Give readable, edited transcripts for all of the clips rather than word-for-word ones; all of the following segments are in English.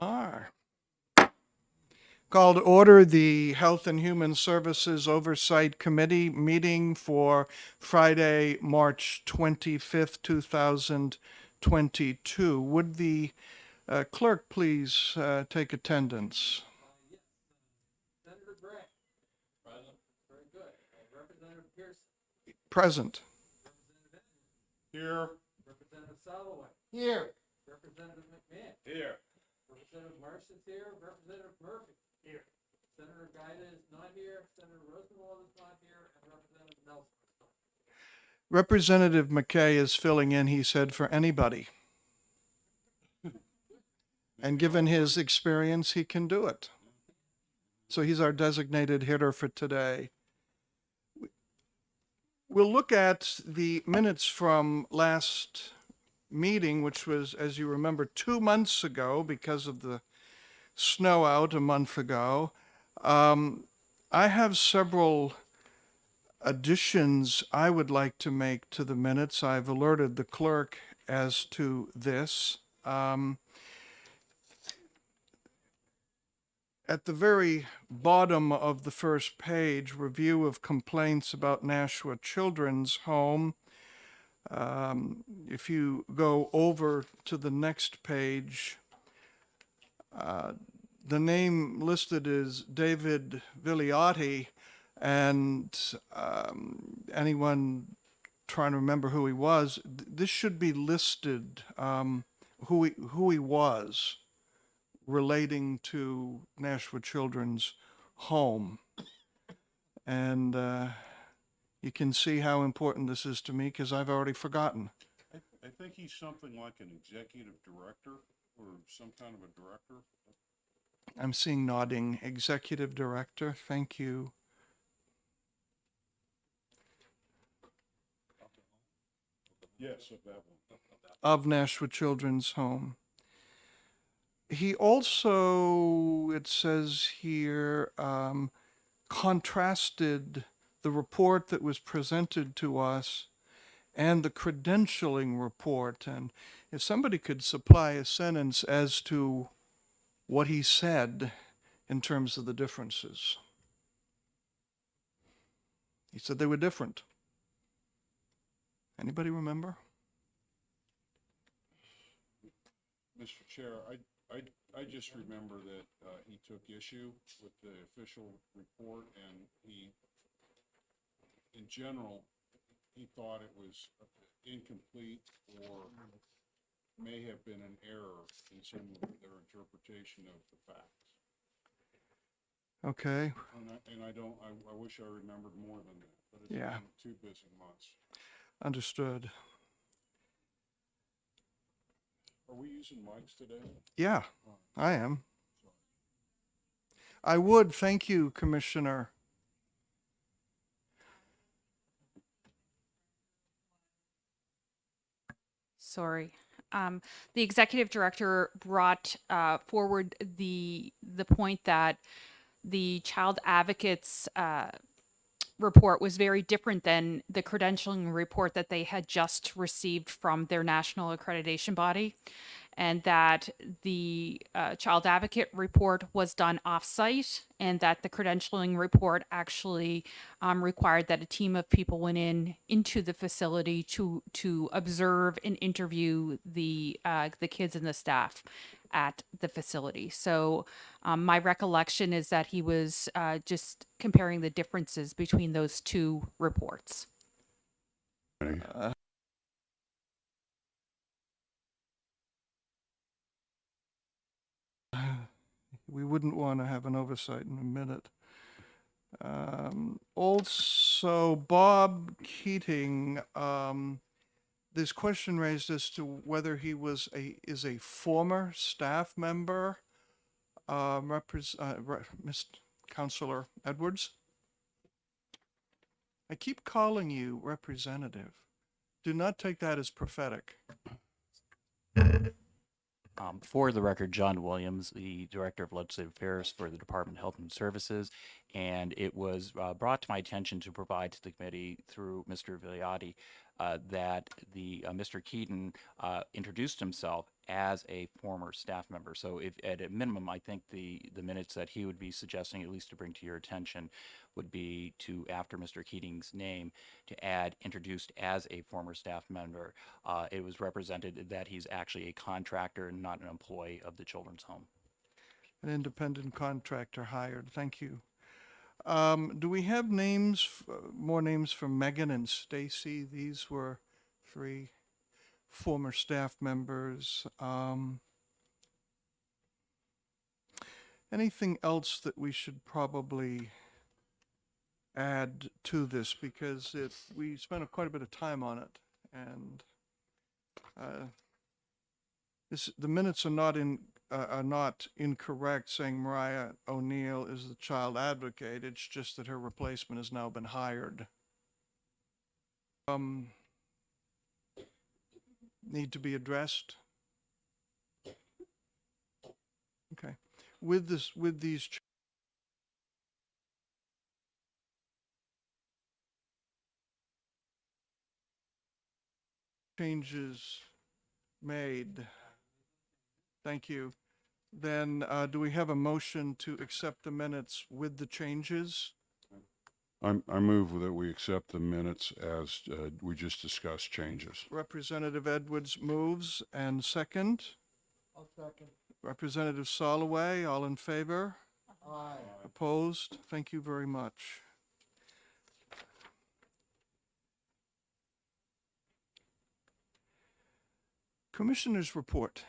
Are. Call to order the Health and Human Services Oversight Committee meeting for Friday, March 25th, 2022. Would the clerk please take attendance? Senator Gray. Present. Very good. Representative Pearson. Present. Representative Edmonds. Here. Representative Soloway. Here. Representative McMahon. Here. Representative Marsh is here. Representative Murphy. Here. Senator Guida is not here. Senator Rosenwald is not here. And Representative Nelson is not here. Representative McKay is filling in, he said, for anybody. And given his experience, he can do it. So he's our designated hitter for today. We'll look at the minutes from last meeting, which was, as you remember, 2 months ago because of the snow out a month ago. I have several additions I would like to make to the minutes. I've alerted the clerk as to this. At the very bottom of the first page, review of complaints about Nashua Children's Home. If you go over to the next page, the name listed is David Vigliotti, and anyone trying to remember who he was, this should be listed, who he was relating to Nashua Children's Home. And you can see how important this is to me because I've already forgotten. I think he's something like an executive director or some kind of a director. I'm seeing nodding. Executive Director, thank you. Yes, of that one. Of Nashua Children's Home. He also, it says here, contrasted the report that was presented to us and the credentialing report. And if somebody could supply a sentence as to what he said in terms of the differences. He said they were different. Anybody remember? Mr. Chair, I just remember that he took issue with the official report, and he, in general, he thought it was incomplete or may have been an error in some of their interpretation of the facts. Okay. And I wish I remembered more than that, but it's Yeah. been 2 busy months. Understood. Are we using mics today? Yeah, I am. I would. Thank you, Commissioner. Sorry. The executive director brought forward the point that the child advocates report was very different than the credentialing report that they had just received from their national accreditation body, and that the child advocate report was done off-site, and that the credentialing report actually required that a team of people went into the facility to observe and interview the kids and the staff at the facility. So my recollection is that he was just comparing the differences between those two reports. We wouldn't want to have an oversight in a minute. Also, Bob Keating, this question raised as to whether he is a former staff member. Ms. Councilor Edwards? I keep calling you representative. Do not take that as prophetic. For the record, John Williams, the Director of Legislative Affairs for the Department of Health and Services, and it was brought to my attention to provide to the committee through Mr. Vigliotti that the Mr. Keaton introduced himself as a former staff member. So if at a minimum, I think the minutes that he would be suggesting, at least to bring to your attention, would be to, after Mr. Keating's name, to add introduced as a former staff member. It was represented that he's actually a contractor and not an employee of the children's home. An independent contractor hired. Thank you. Do we have names, more names for Megan and Stacy? These were 3 former staff members. Anything else that we should probably add to this, because we spent quite a bit of time on it, and the minutes are not incorrect saying Mariah O'Neill is the child advocate. It's just that her replacement has now been hired. Need to be addressed. Okay. With these changes made, thank you. Then do we have a motion to accept the minutes with the changes? I move that we accept the minutes as we just discussed changes. Representative Edwards moves, and second. I'll second. Representative Soloway, all in favor? Aye. Opposed? Thank you very much. Commissioners' report.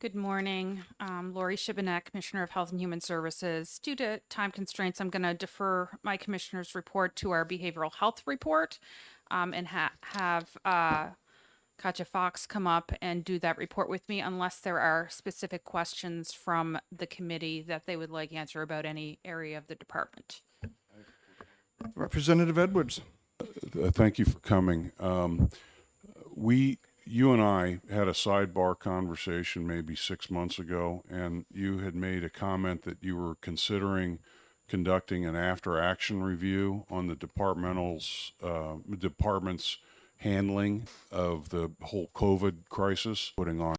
Good morning. Lori Shibanek, Commissioner of Health and Human Services. Due to time constraints, I'm going to defer my commissioner's report to our behavioral health report and have Katja Fox come up and do that report with me unless there are specific questions from the committee that they would like answer about any area of the department. Representative Edwards. Thank you for coming. You and I had a sidebar conversation maybe 6 months ago, and you had made a comment that you were considering conducting an after-action review on the department's handling of the whole COVID crisis, putting on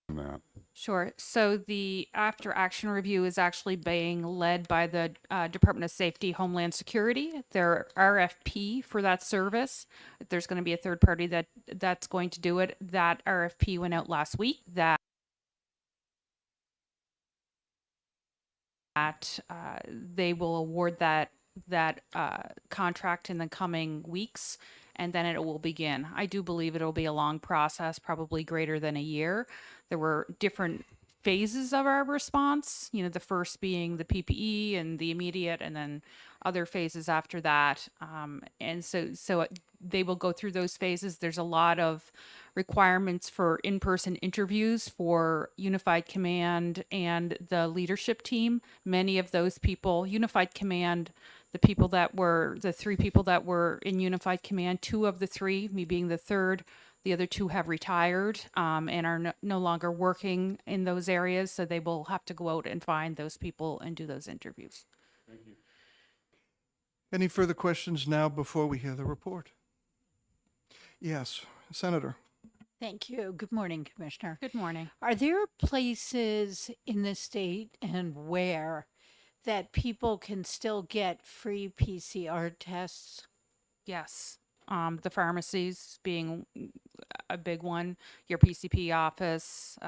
that. Sure. So the after action review is actually being led by the Department of Safety, Homeland Security. Their RFP for that service. There's going to be a third party that's going to do it. That RFP went out last week. That they will award that contract in the coming weeks, and then it will begin. I do believe it will be a long process, probably greater than a year. There were different phases of our response, the first being the PPE and the immediate, and then other phases after that. And so they will go through those phases. There's a lot of requirements for in-person interviews for Unified Command and the leadership team. Many of those people, Unified Command, the 3 people that were in Unified Command, 2 of the 3, me being the third, the other 2 have retired and are no longer working in those areas. So they will have to go out and find those people and do those interviews. Thank you. Any further questions now before we hear the report? Yes, Senator. Thank you. Good morning, Commissioner. Good morning. Are there places in the state and where that people can still get free PCR tests? Yes. The pharmacies being a big one, your PCP office,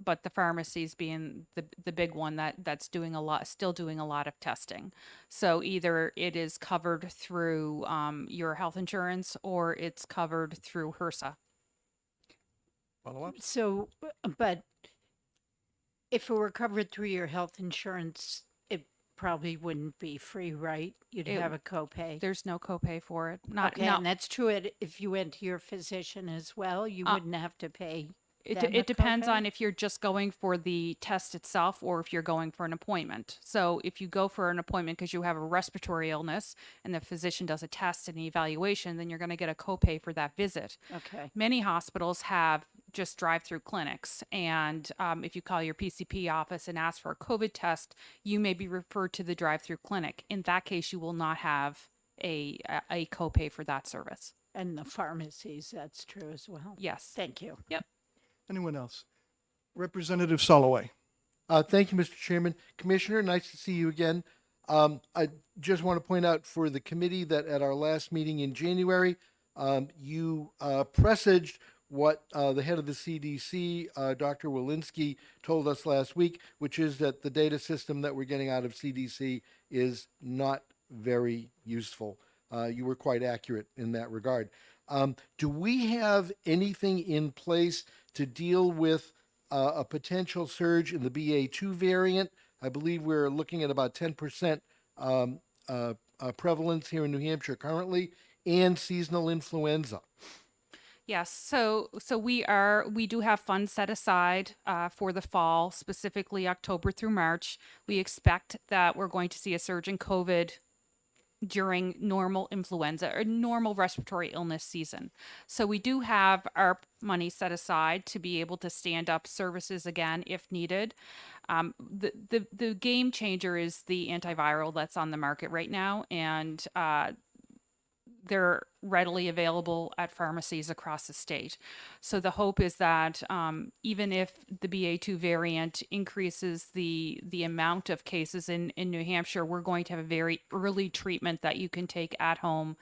but the pharmacies being the big one that's still doing a lot of testing. So either it is covered through your health insurance or it's covered through HRSA. Follow up? So, but if it were covered through your health insurance, it probably wouldn't be free, right? You'd have a copay. There's no copay for it. Okay, and that's true if you went to your physician as well, you wouldn't have to pay. then It the depends copay? on if you're just going for the test itself or if you're going for an appointment. So if you go for an appointment because you have a respiratory illness and the physician does a test and an evaluation, then you're going to get a copay for that visit. Okay. Many hospitals have just drive-through clinics, and if you call your PCP office and ask for a COVID test, you may be referred to the drive-through clinic. In that case, you will not have a copay for that service. And the pharmacies, that's true as well. Yes. Thank you. Yep. Anyone else? Representative Soloway. Thank you, Mr. Chairman. Commissioner, nice to see you again. I just want to point out for the committee that at our last meeting in January, you presaged what the head of the CDC, Dr. Walensky, told us last week, which is that the data system that we're getting out of CDC is not very useful. You were quite accurate in that regard. Do we have anything in place to deal with a potential surge in the BA2 variant? I believe we're looking at about 10% prevalence here in New Hampshire currently, and seasonal influenza. Yes, so we do have funds set aside for the fall, specifically October through March. We expect that we're going to see a surge in COVID during normal influenza or normal respiratory illness season. So we do have our money set aside to be able to stand up services again if needed. The game changer is the antiviral that's on the market right now, and they're readily available at pharmacies across the state. So the hope is that even if the BA2 variant increases the amount of cases in New Hampshire, we're going to have a very early treatment that you can take at home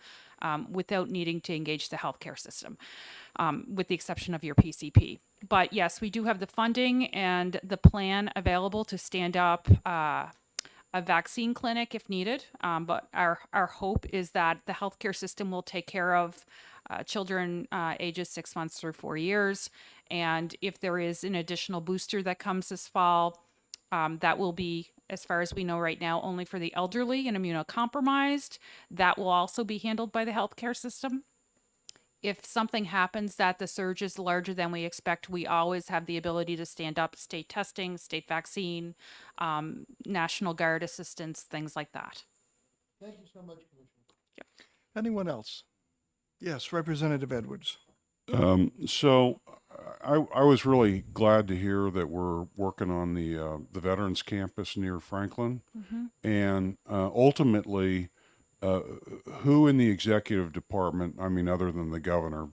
without needing to engage the healthcare system, with the exception of your PCP. But yes, we do have the funding and the plan available to stand up a vaccine clinic if needed. But our hope is that the healthcare system will take care of children ages 6 months through 4 years. And if there is an additional booster that comes this fall, that will be, as far as we know right now, only for the elderly and immunocompromised. That will also be handled by the healthcare system. If something happens that the surge is larger than we expect, we always have the ability to stand up state testing, state vaccine, National Guard assistance, things like that. Thank you so much, Commissioner. Anyone else? Yes, Representative Edwards. So I was really glad to hear that we're working on the Veterans Campus near Franklin. And ultimately, who in the executive department, I mean, other than the governor,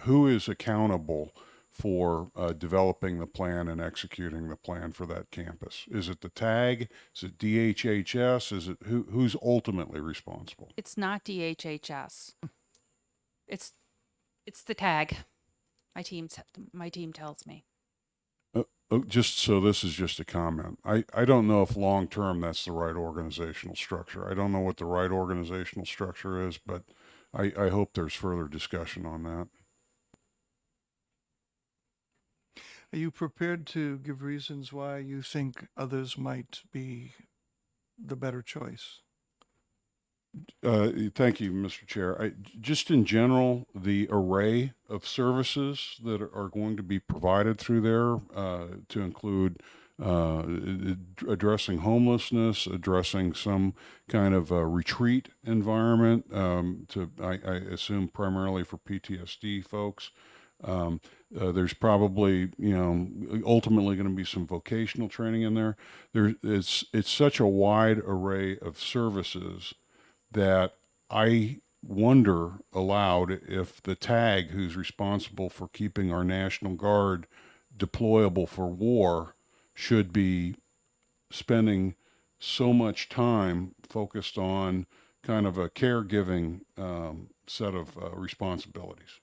who is accountable for developing the plan and executing the plan for that campus? Is it the TAG? Is it DHHS? Is it who's ultimately responsible? It's not DHHS. It's the tag. My team tells me. Just so this is just a comment. I don't know if long term that's the right organizational structure. I don't know what the right organizational structure is, but I hope there's further discussion on that. Are you prepared to give reasons why you think others might be the better choice? Thank you, Mr. Chair. Just in general, the array of services that are going to be provided through there, to include addressing homelessness, addressing some kind of retreat environment, I assume primarily for PTSD folks. There's probably, ultimately going to be some vocational training in there. It's such a wide array of services that I wonder aloud if the TAG, who's responsible for keeping our National Guard deployable for war, should be spending so much time focused on kind of a caregiving set of responsibilities.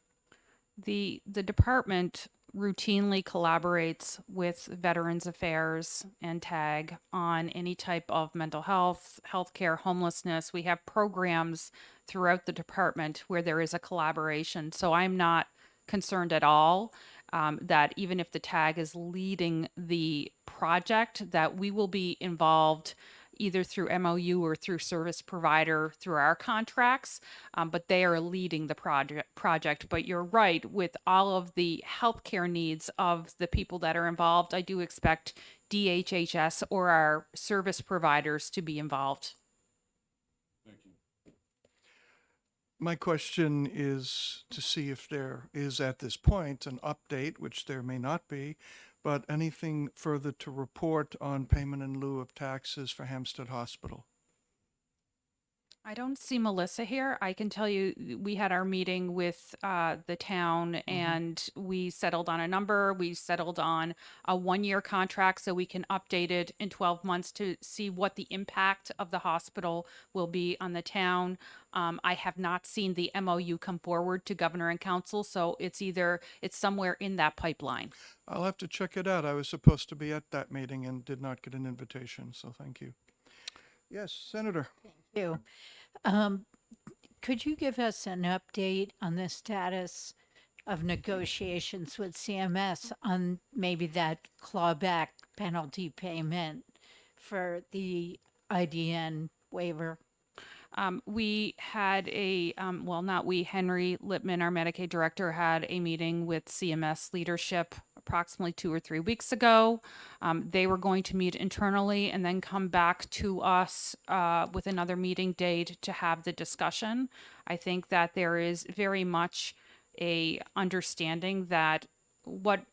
The department routinely collaborates with Veterans Affairs and TAG on any type of mental health, healthcare, homelessness. We have programs throughout the department where there is a collaboration. So I'm not concerned at all that even if the TAG is leading the project, that we will be involved either through MOU or through service provider through our contracts, but they are leading the project. But you're right, with all of the healthcare needs of the people that are involved, I do expect DHHS or our service providers to be involved. Thank you. My question is to see if there is at this point an update, which there may not be, but anything further to report on payment in lieu of taxes for Hampstead Hospital. I don't see Melissa here. I can tell you we had our meeting with the town and we settled on a number. We settled on a 1-year contract so we can update it in 12 months to see what the impact of the hospital will be on the town. I have not seen the MOU come forward to governor and council, so it's somewhere in that pipeline. I'll have to check it out. I was supposed to be at that meeting and did not get an invitation, so thank you. Yes, Senator. You. Could you give us an update on the status of negotiations with CMS on maybe that clawback penalty payment for the IDN waiver? We had not we, Henry Lippman, our Medicaid director, had a meeting with CMS leadership approximately 2 or 3 weeks ago. They were going to meet internally and then come back to us with another meeting date to have the discussion. I think that there is very much a understanding that what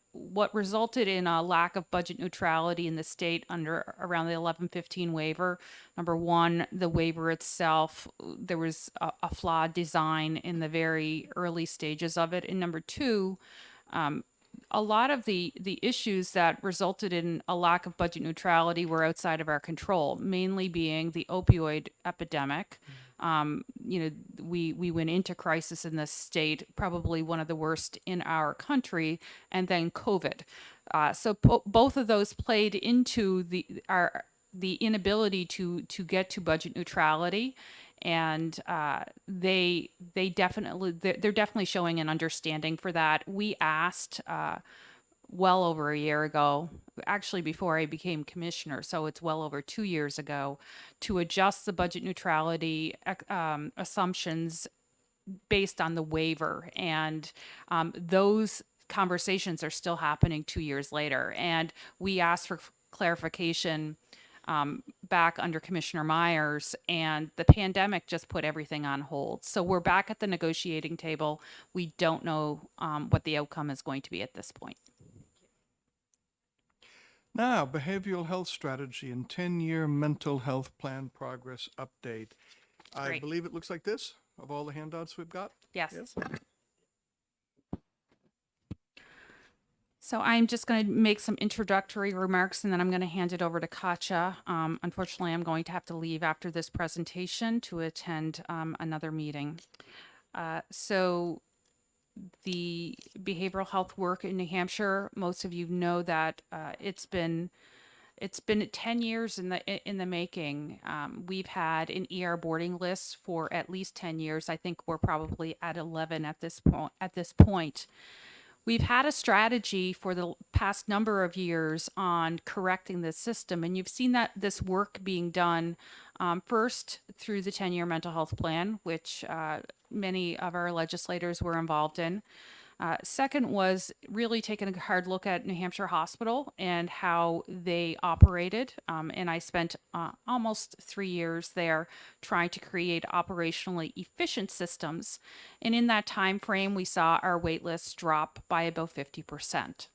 resulted in a lack of budget neutrality in the state under around the 1115 waiver. Number one, the waiver itself, there was a flawed design in the very early stages of it. And number two, a lot of the issues that resulted in a lack of budget neutrality were outside of our control, mainly being the opioid epidemic. We went into crisis in this state, probably one of the worst in our country, and then COVID. So both of those played into the inability to get to budget neutrality. And they're definitely showing an understanding for that. We asked well over a year ago, actually before I became commissioner, so it's well over 2 years ago, to adjust the budget neutrality assumptions based on the waiver. And those conversations are still happening 2 years later. And we asked for clarification back under Commissioner Myers, and the pandemic just put everything on hold. So we're back at the negotiating table. We don't know what the outcome is going to be at this point. Now, behavioral health strategy and 10-year mental health plan progress update. I Great. believe it looks like this of all the handouts we've got. Yes. Yes. So I'm just going to make some introductory remarks and then I'm going to hand it over to Hca. Unfortunately, I'm going to have to leave after this presentation to attend another meeting. So the behavioral health work in New Hampshire, most of you know that it's been 10 years in the making. We've had an ER boarding list for at least 10 years. I think we're probably at 11 at this point. We've had a strategy for the past number of years on correcting this system, and you've seen that this work being done first through the 10-year mental health plan, which many of our legislators were involved in. Second was really taking a hard look at New Hampshire Hospital and how they operated. And I spent almost 3 years there trying to create operationally efficient systems. And in that time frame, we saw our wait lists drop by about 50%.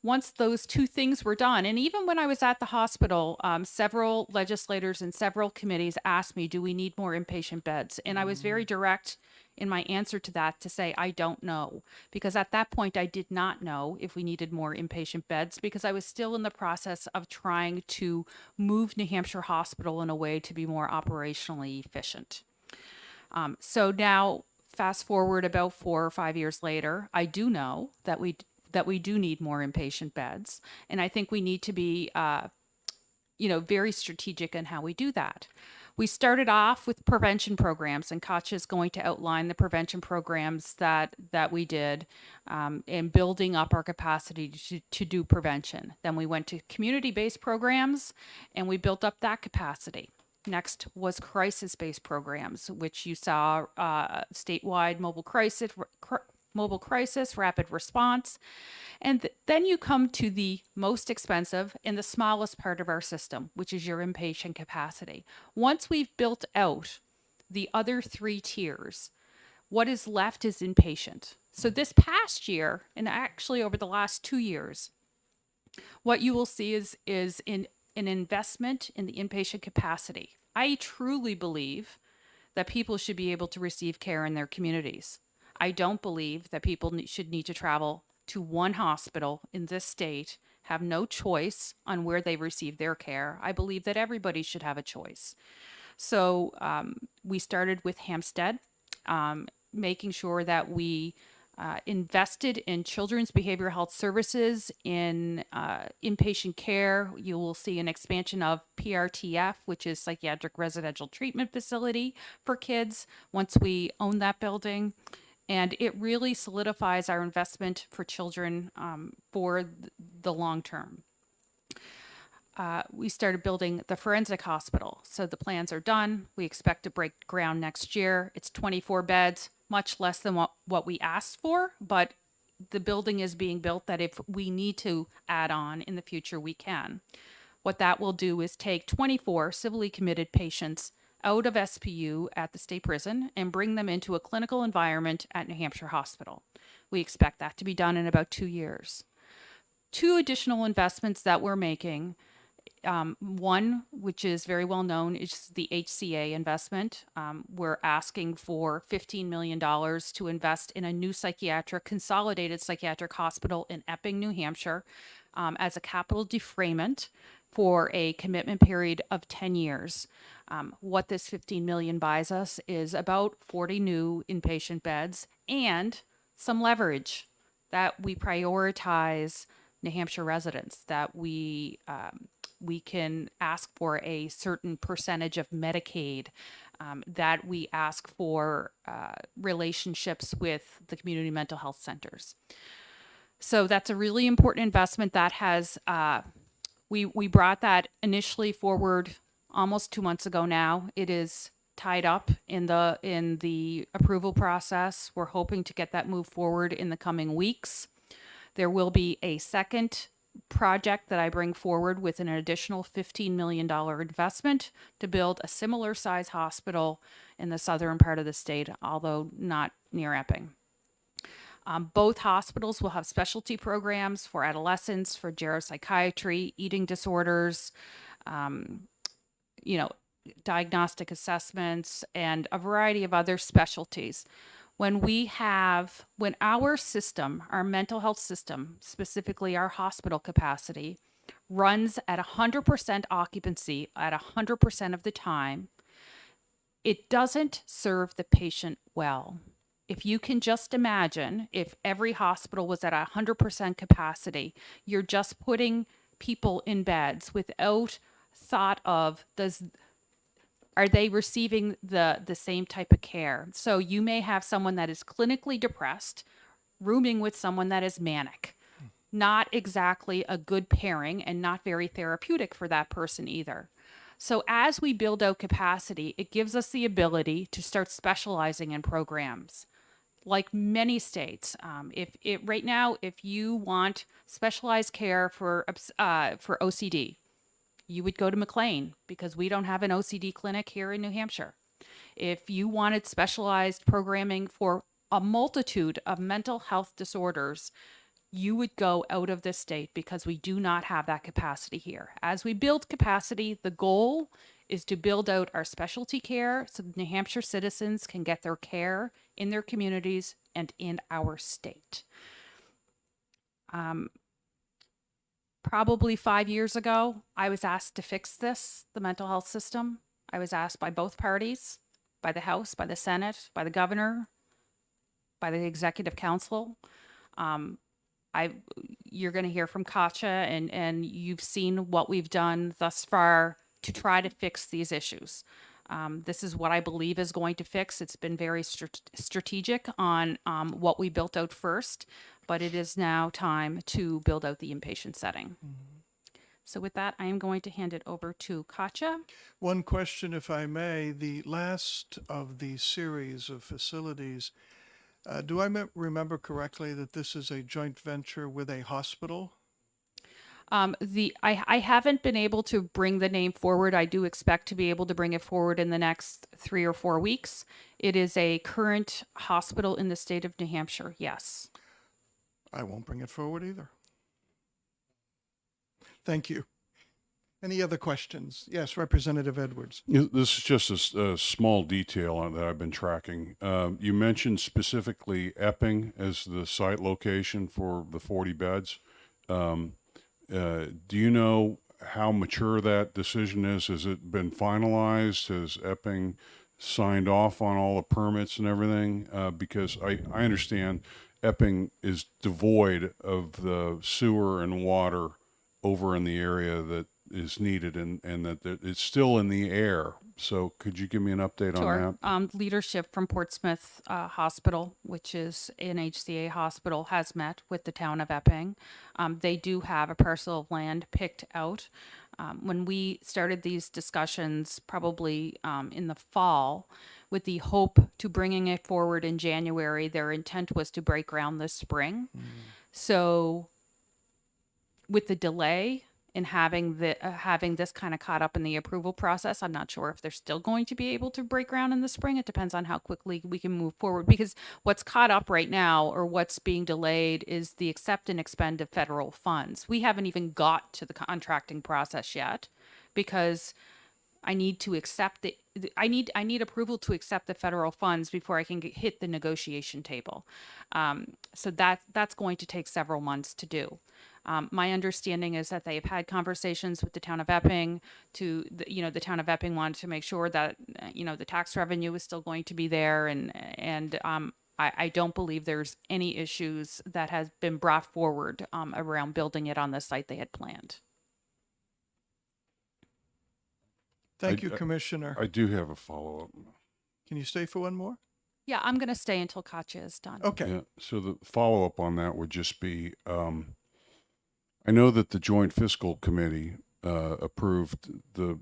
Once those two things were done, and even when I was at the hospital, several legislators and several committees asked me, do we need more inpatient beds? And I was very direct in my answer to that to say, I don't know. Because at that point, I did not know if we needed more inpatient beds because I was still in the process of trying to move New Hampshire Hospital in a way to be more operationally efficient. So now, fast forward about 4 or 5 years later, I do know that we do need more inpatient beds. And I think we need to be, very strategic in how we do that. We started off with prevention programs, and Katja is going to outline the prevention programs that we did in building up our capacity to do prevention. Then we went to community-based programs, and we built up that capacity. Next was crisis-based programs, which you saw statewide mobile crisis, rapid response. And then you come to the most expensive and the smallest part of our system, which is your inpatient capacity. Once we've built out the other 3 tiers, what is left is inpatient. So this past year, and actually over the last 2 years, what you will see is an investment in the inpatient capacity. I truly believe that people should be able to receive care in their communities. I don't believe that people should need to travel to one hospital in this state, have no choice on where they receive their care. I believe that everybody should have a choice. So we started with Hampstead, making sure that we invested in children's behavioral health services, in inpatient care. You will see an expansion of PRTF, which is Psychiatric Residential Treatment Facility for kids, once we own that building. And it really solidifies our investment for children for the long term. We started building the forensic hospital. So the plans are done. We expect to break ground next year. It's 24 beds, much less than what we asked for, but the building is being built that if we need to add on in the future, we can. What that will do is take 24 civilly committed patients out of SPU at the state prison and bring them into a clinical environment at New Hampshire Hospital. We expect that to be done in about 2 years. 2 additional investments that we're making. One, which is very well known, is the HCA investment. We're asking for $15 million to invest in a new consolidated psychiatric hospital in Epping, New Hampshire, as a capital defrayment for a commitment period of 10 years. What this $15 million buys us is about 40 new inpatient beds and some leverage, that we prioritize New Hampshire residents, that we can ask for a certain percentage of Medicaid, that we ask for relationships with the community mental health centers. So that's a really important investment that has, we brought that initially forward almost 2 months ago now. It is tied up in the approval process. We're hoping to get that moved forward in the coming weeks. There will be a second project that I bring forward with an additional $15 million investment to build a similar size hospital in the southern part of the state, although not near Epping. Both hospitals will have specialty programs for adolescents, for geropsychiatry, eating disorders, diagnostic assessments, and a variety of other specialties. When our system, our mental health system, specifically our hospital capacity, runs at 100% occupancy at 100% of the time, it doesn't serve the patient well. If you can just imagine, if every hospital was at 100% capacity, you're just putting people in beds without thought of, are they receiving the same type of care? So you may have someone that is clinically depressed, rooming with someone that is manic. Not exactly a good pairing and not very therapeutic for that person either. So as we build out capacity, it gives us the ability to start specializing in programs. Like many states, right now, if you want specialized care for OCD, you would go to McLean, because we don't have an OCD clinic here in New Hampshire. If you wanted specialized programming for a multitude of mental health disorders, you would go out of this state, because we do not have that capacity here. As we build capacity, the goal is to build out our specialty care so New Hampshire citizens can get their care in their communities and in our state. Probably 5 years ago, I was asked to fix the mental health system. I was asked by both parties, by the House, by the Senate, by the governor, by the Executive Council. You're going to hear from Katja, and you've seen what we've done thus far to try to fix these issues. This is what I believe is going to fix. It's been very strategic on what we built out first, but it is now time to build out the inpatient setting. So with that, I am going to hand it over to Hca. One question, if I may. The last of the series of facilities, do I remember correctly that this is a joint venture with a hospital? I haven't been able to bring the name forward. I do expect to be able to bring it forward in the next 3 or 4 weeks. It is a current hospital in the state of New Hampshire. Yes. I won't bring it forward either. Thank you. Any other questions? Yes, Representative Edwards. This is just a small detail that I've been tracking. You mentioned specifically Epping as the site location for the 40 beds. Do you know how mature that decision is? Has it been finalized? Has Epping signed off on all the permits and everything? Because I understand Epping is devoid of the sewer and water over in the area that is needed, and that it's still in the air. So could you give me an update on that? Leadership from Portsmouth Hospital, which is an HCA hospital, has met with the town of Epping. They do have a parcel of land picked out. When we started these discussions, probably in the fall, with the hope to bringing it forward in January, their intent was to break ground this spring. So with the delay in having this kind of caught up in the approval process, I'm not sure if they're still going to be able to break ground in the spring. It depends on how quickly we can move forward, because what's caught up right now, or what's being delayed, is the accept and expend of federal funds. We haven't even got to the contracting process yet, because I need to accept the I need approval to accept the federal funds before I can hit the negotiation table. So that's going to take several months to do. My understanding is that they have had conversations with the town of Epping. The town of Epping wanted to make sure that the tax revenue is still going to be there, and I don't believe there's any issues that has been brought forward around building it on the site they had planned. Thank you, Commissioner. I do have a follow-up. Can you stay for one more? Yeah, I'm going to stay until Hca is done. Okay. Yeah, so the follow-up on that would just be, I know that the Joint Fiscal Committee approved the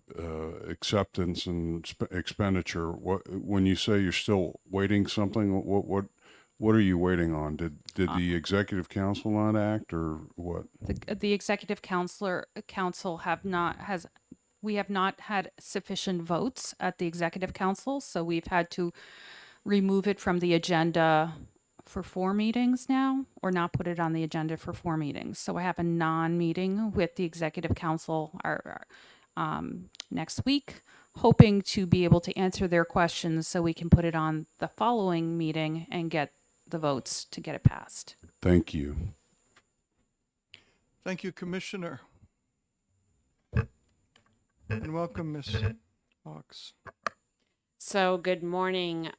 acceptance and expenditure. When you say you're still waiting something, what are you waiting on? Did the Executive Council not act, or what? The Executive Council we have not had sufficient votes at the Executive Council, so we've had to remove it from the agenda for 4 meetings now, or not put it on the agenda for 4 meetings. So I have a non-meeting with the Executive Council next week, hoping to be able to answer their questions so we can put it on the following meeting and get the votes to get it passed. Thank you. Thank you, Commissioner. And welcome, Ms. Hawks. So good morning,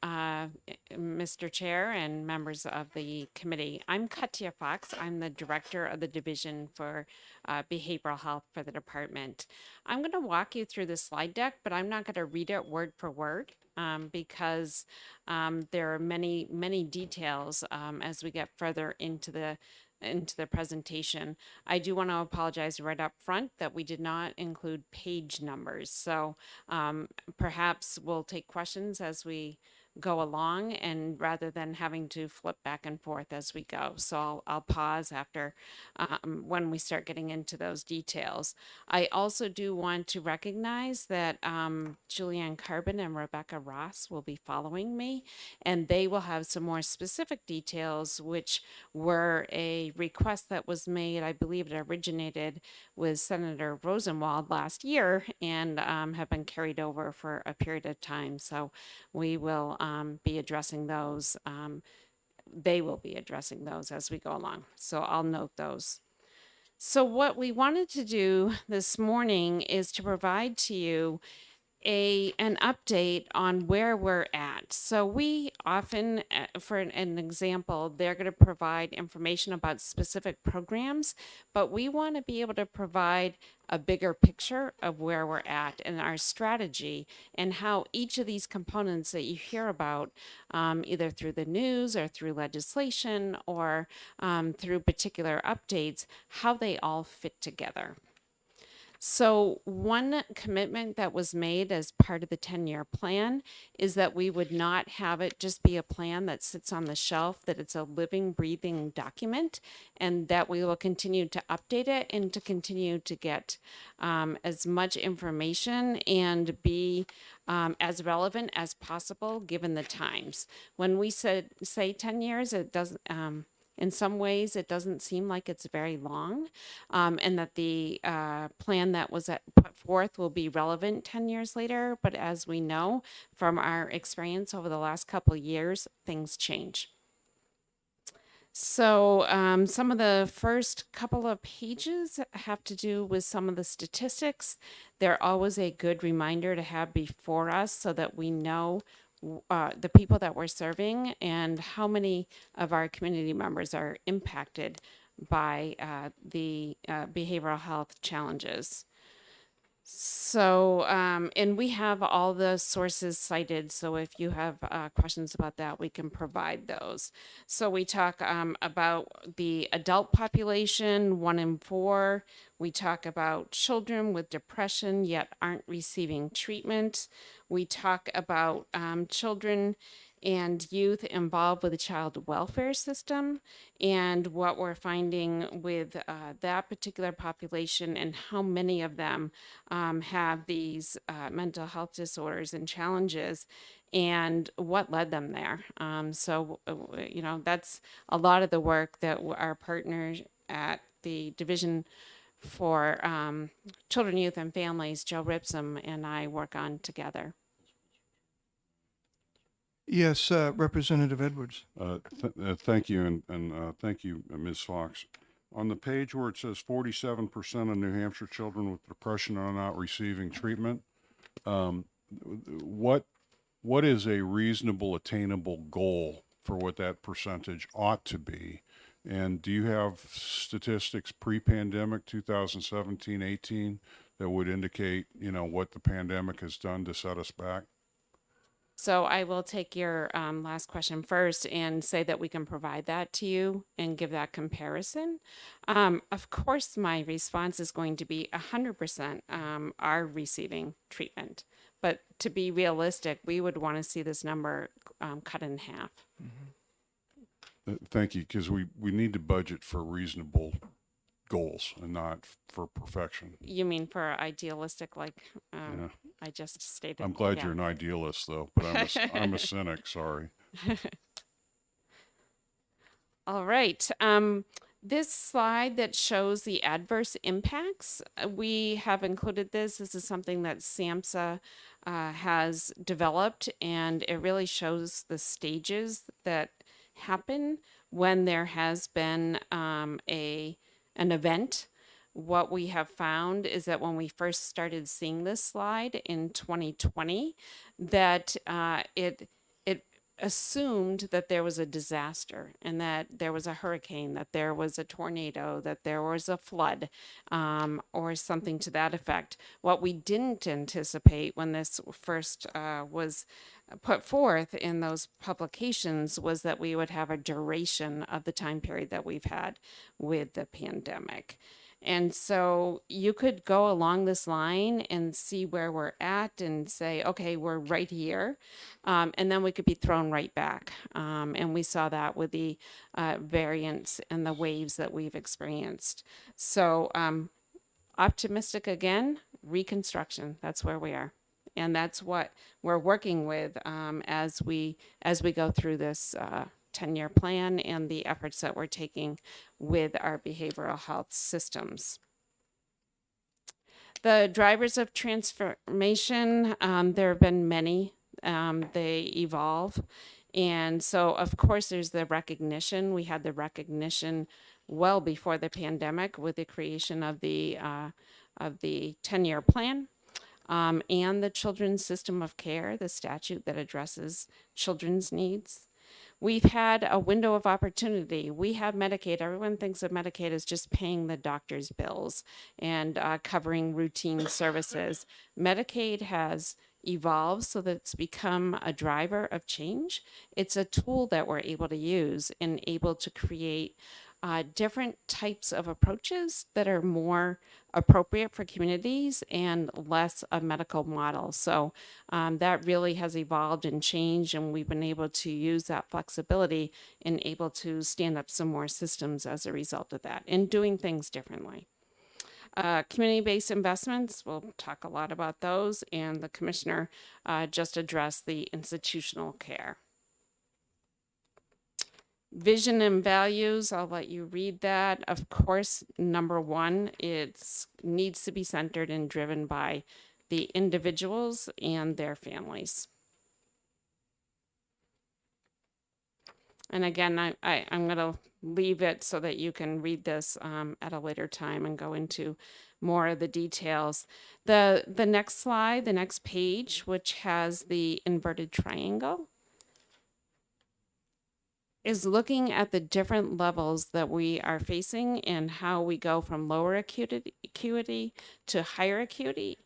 Mr. Chair and members of the committee. I'm Hca Fox. I'm the Director of the Division for Behavioral Health for the department. I'm going to walk you through the slide deck, but I'm not going to read it word for word because there are many, many details as we get further into the presentation. I do want to apologize right up front that we did not include page numbers. So perhaps we'll take questions as we go along, and rather than having to flip back and forth as we go. So I'll pause after when we start getting into those details. I also do want to recognize that Julianne Carbon and Rebecca Ross will be following me, and they will have some more specific details, which were a request that was made. I believe it originated with Senator Rosenwald last year, and have been carried over for a period of time. So we will be addressing those. They will be addressing those as we go along. So I'll note those. So what we wanted to do this morning is to provide to you an update on where we're at. So we often, for an example, they're going to provide information about specific programs, but we want to be able to provide a bigger picture of where we're at and our strategy and how each of these components that you hear about, either through the news or through legislation or through particular updates, how they all fit together. So one commitment that was made as part of the 10-year plan is that we would not have it just be a plan that sits on the shelf, that it's a living, breathing document, and that we will continue to update it and to continue to get as much information and be as relevant as possible given the times. When we say 10 years, it doesn't... in some ways, it doesn't seem like it's very long, and that the plan that was put forth will be relevant 10 years later. But as we know from our experience over the last couple of years, things change. So some of the first couple of pages have to do with some of the statistics. They're always a good reminder to have before us so that we know the people that we're serving and how many of our community members are impacted by the behavioral health challenges. So, and we have all the sources cited. So if you have questions about that, we can provide those. So we talk about the adult population, 1 in 4. We talk about children with depression yet aren't receiving treatment. We talk about children and youth involved with the child welfare system and what we're finding with that particular population and how many of them have these mental health disorders and challenges and what led them there. So, you know, that's a lot of the work that our partners at the Division for Children, Youth, and Families, Joe Ripsum and I work on together. Yes, Representative Edwards. Thank you, and thank you, Ms. Fox. On the page where it says 47% of New Hampshire children with depression are not receiving treatment, what is a reasonable, attainable goal for what that percentage ought to be? And do you have statistics pre-pandemic, 2017-18, that would indicate, you know, what the pandemic has done to set us back? So I will take your last question first and say that we can provide that to you and give that comparison. Of course, my response is going to be 100% are receiving treatment. But to be realistic, we would want to see this number cut in half. Thank you, because we need to budget for reasonable goals and not for perfection. You mean for idealistic, like Yeah. I just stated? I'm glad Yeah. you're an idealist, though, but I'm a cynic. Sorry. All right. This slide that shows the adverse impacts, we have included this. This is something that SAMHSA has developed, and it really shows the stages that happen when there has been an event. What we have found is that when we first started seeing this slide in 2020, that it assumed that there was a disaster and that there was a hurricane, that there was a tornado, that there was a flood, or something to that effect. What we didn't anticipate when this first was put forth in those publications was that we would have a duration of the time period that we've had with the pandemic. And so you could go along this line and see where we're at and say, okay, we're right here. And then we could be thrown right back. And we saw that with the variants and the waves that we've experienced. So optimistic again, reconstruction, that's where we are. And that's what we're working with as we go through this 10-year plan and the efforts that we're taking with our behavioral health systems. The drivers of transformation, there have been many. They evolve. And so, of course, there's the recognition. We had the recognition well before the pandemic with the creation of the 10-year plan. and the Children's System of Care, the statute that addresses children's needs. We've had a window of opportunity. We have Medicaid. Everyone thinks of Medicaid as just paying the doctor's bills and covering routine services. Medicaid has evolved so that it's become a driver of change. It's a tool that we're able to use and able to create different types of approaches that are more appropriate for communities and less a medical model. So that really has evolved and changed, and we've been able to use that flexibility and able to stand up some more systems as a result of that and doing things differently. Community-based investments, we'll talk a lot about those, and the commissioner just addressed the institutional care. Vision and values, I'll let you read that. Of course, number one, it needs to be centered and driven by the individuals and their families. And again, I'm going to leave it so that you can read this at a later time and go into more of the details. The next slide, the next page, which has the inverted triangle, is looking at the different levels that we are facing and how we go from lower acuity to higher acuity.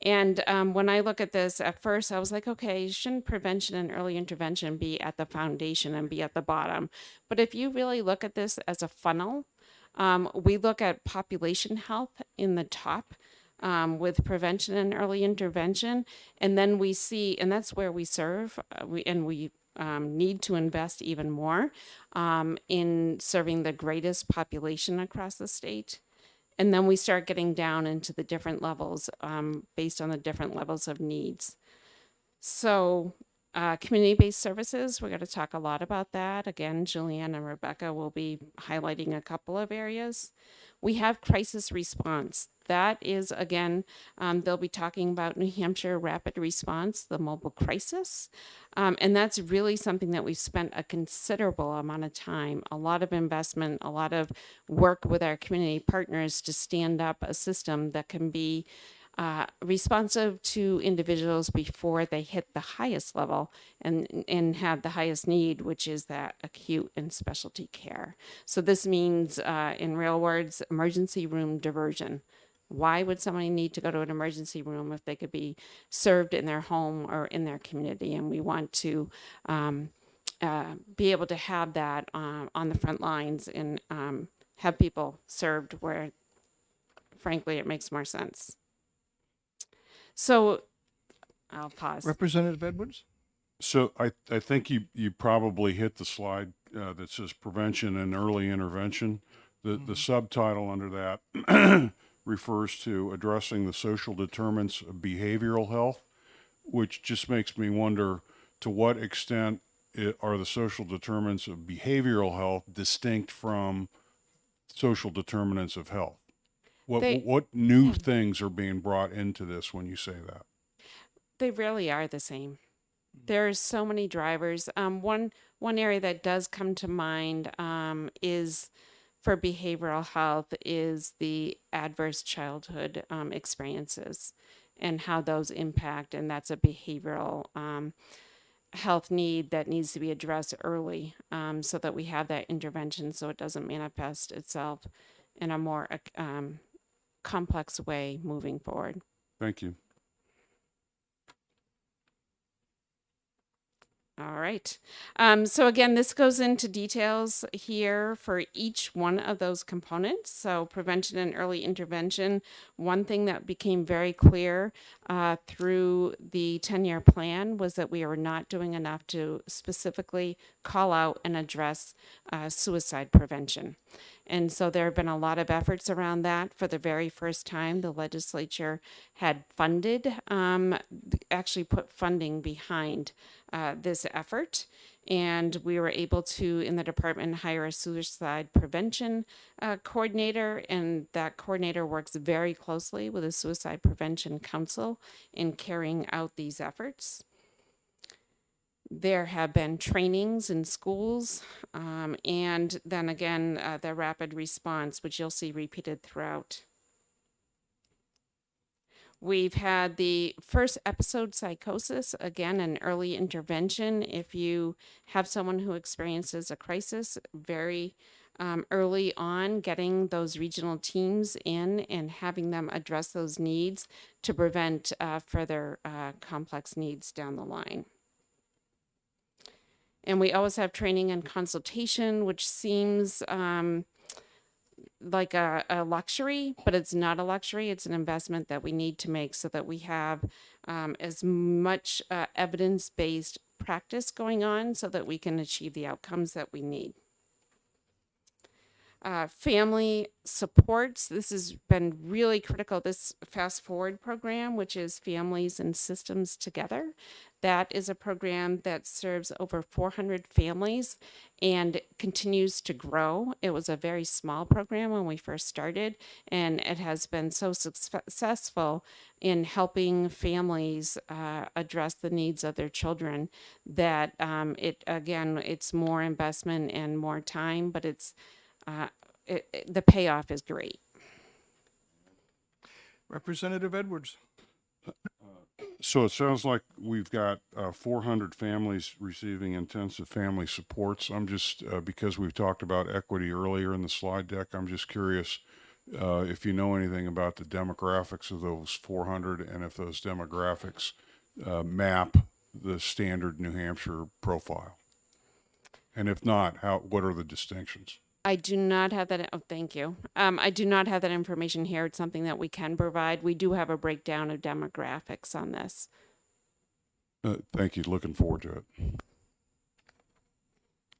And when I look at this at first, I was like, okay, shouldn't prevention and early intervention be at the foundation and be at the bottom? But if you really look at this as a funnel, we look at population health in the top with prevention and early intervention. And then we see, and that's where we serve, we need to invest even more in serving the greatest population across the state. And then we start getting down into the different levels based on the different levels of needs. So community-based services, we're going to talk a lot about that. Again, Julianne and Rebecca will be highlighting a couple of areas. We have crisis response. That is, again, they'll be talking about New Hampshire rapid response, the mobile crisis. And that's really something that we've spent a considerable amount of time, a lot of investment, a lot of work with our community partners to stand up a system that can be responsive to individuals before they hit the highest level and have the highest need, which is that acute and specialty care. So this means, in real words, emergency room diversion. Why would somebody need to go to an emergency room if they could be served in their home or in their community? And we want to be able to have that on the front lines and have people served where, frankly, it makes more sense. So I'll pause. Representative Edwards? So I think you probably hit the slide that says prevention and early intervention. The subtitle under that refers to addressing the social determinants of behavioral health, which just makes me wonder to what extent are the social determinants of behavioral health distinct from social determinants of health? What new things are being brought into this when you say that? They really are the same. There's so many drivers. One area that does come to mind is for behavioral health is the adverse childhood experiences and how those impact, and that's a behavioral health need that needs to be addressed early so that we have that intervention so it doesn't manifest itself in a more complex way moving forward. Thank you. All right. So again, this goes into details here for each one of those components. So prevention and early intervention, one thing that became very clear through the 10-year plan was that we were not doing enough to specifically call out and address suicide prevention. And so there have been a lot of efforts around that. For the very first time, the legislature had funded, actually put funding behind this effort. And we were able to, in the department, hire a suicide prevention coordinator. And that coordinator works very closely with the Suicide Prevention Council in carrying out these efforts. There have been trainings in schools, and then again, the rapid response, which you'll see repeated throughout. We've had the first episode psychosis, again, an early intervention. If you have someone who experiences a crisis, very early on, getting those regional teams in and having them address those needs to prevent further complex needs down the line. And we always have training and consultation, which seems like a luxury, but it's not a luxury. It's an investment that we need to make so that we have as much evidence-based practice going on so that we can achieve the outcomes that we need. Family supports. This has been really critical. This Fast Forward program, which is Families and Systems Together, that is a program that serves over 400 families and continues to grow. It was a very small program when we first started, and it has been so successful in helping families address the needs of their children that it's more investment and more time, but it's the payoff is great. Representative Edwards. So it sounds like we've got 400 families receiving intensive family supports. I'm just, because we've talked about equity earlier in the slide deck, I'm just curious if you know anything about the demographics of those 400 and if those demographics map the standard New Hampshire profile. And if not, what are the distinctions? I do not have that. Oh, thank you. I do not have that information here. It's something that we can provide. We do have a breakdown of demographics on this. Thank you. Looking forward to it.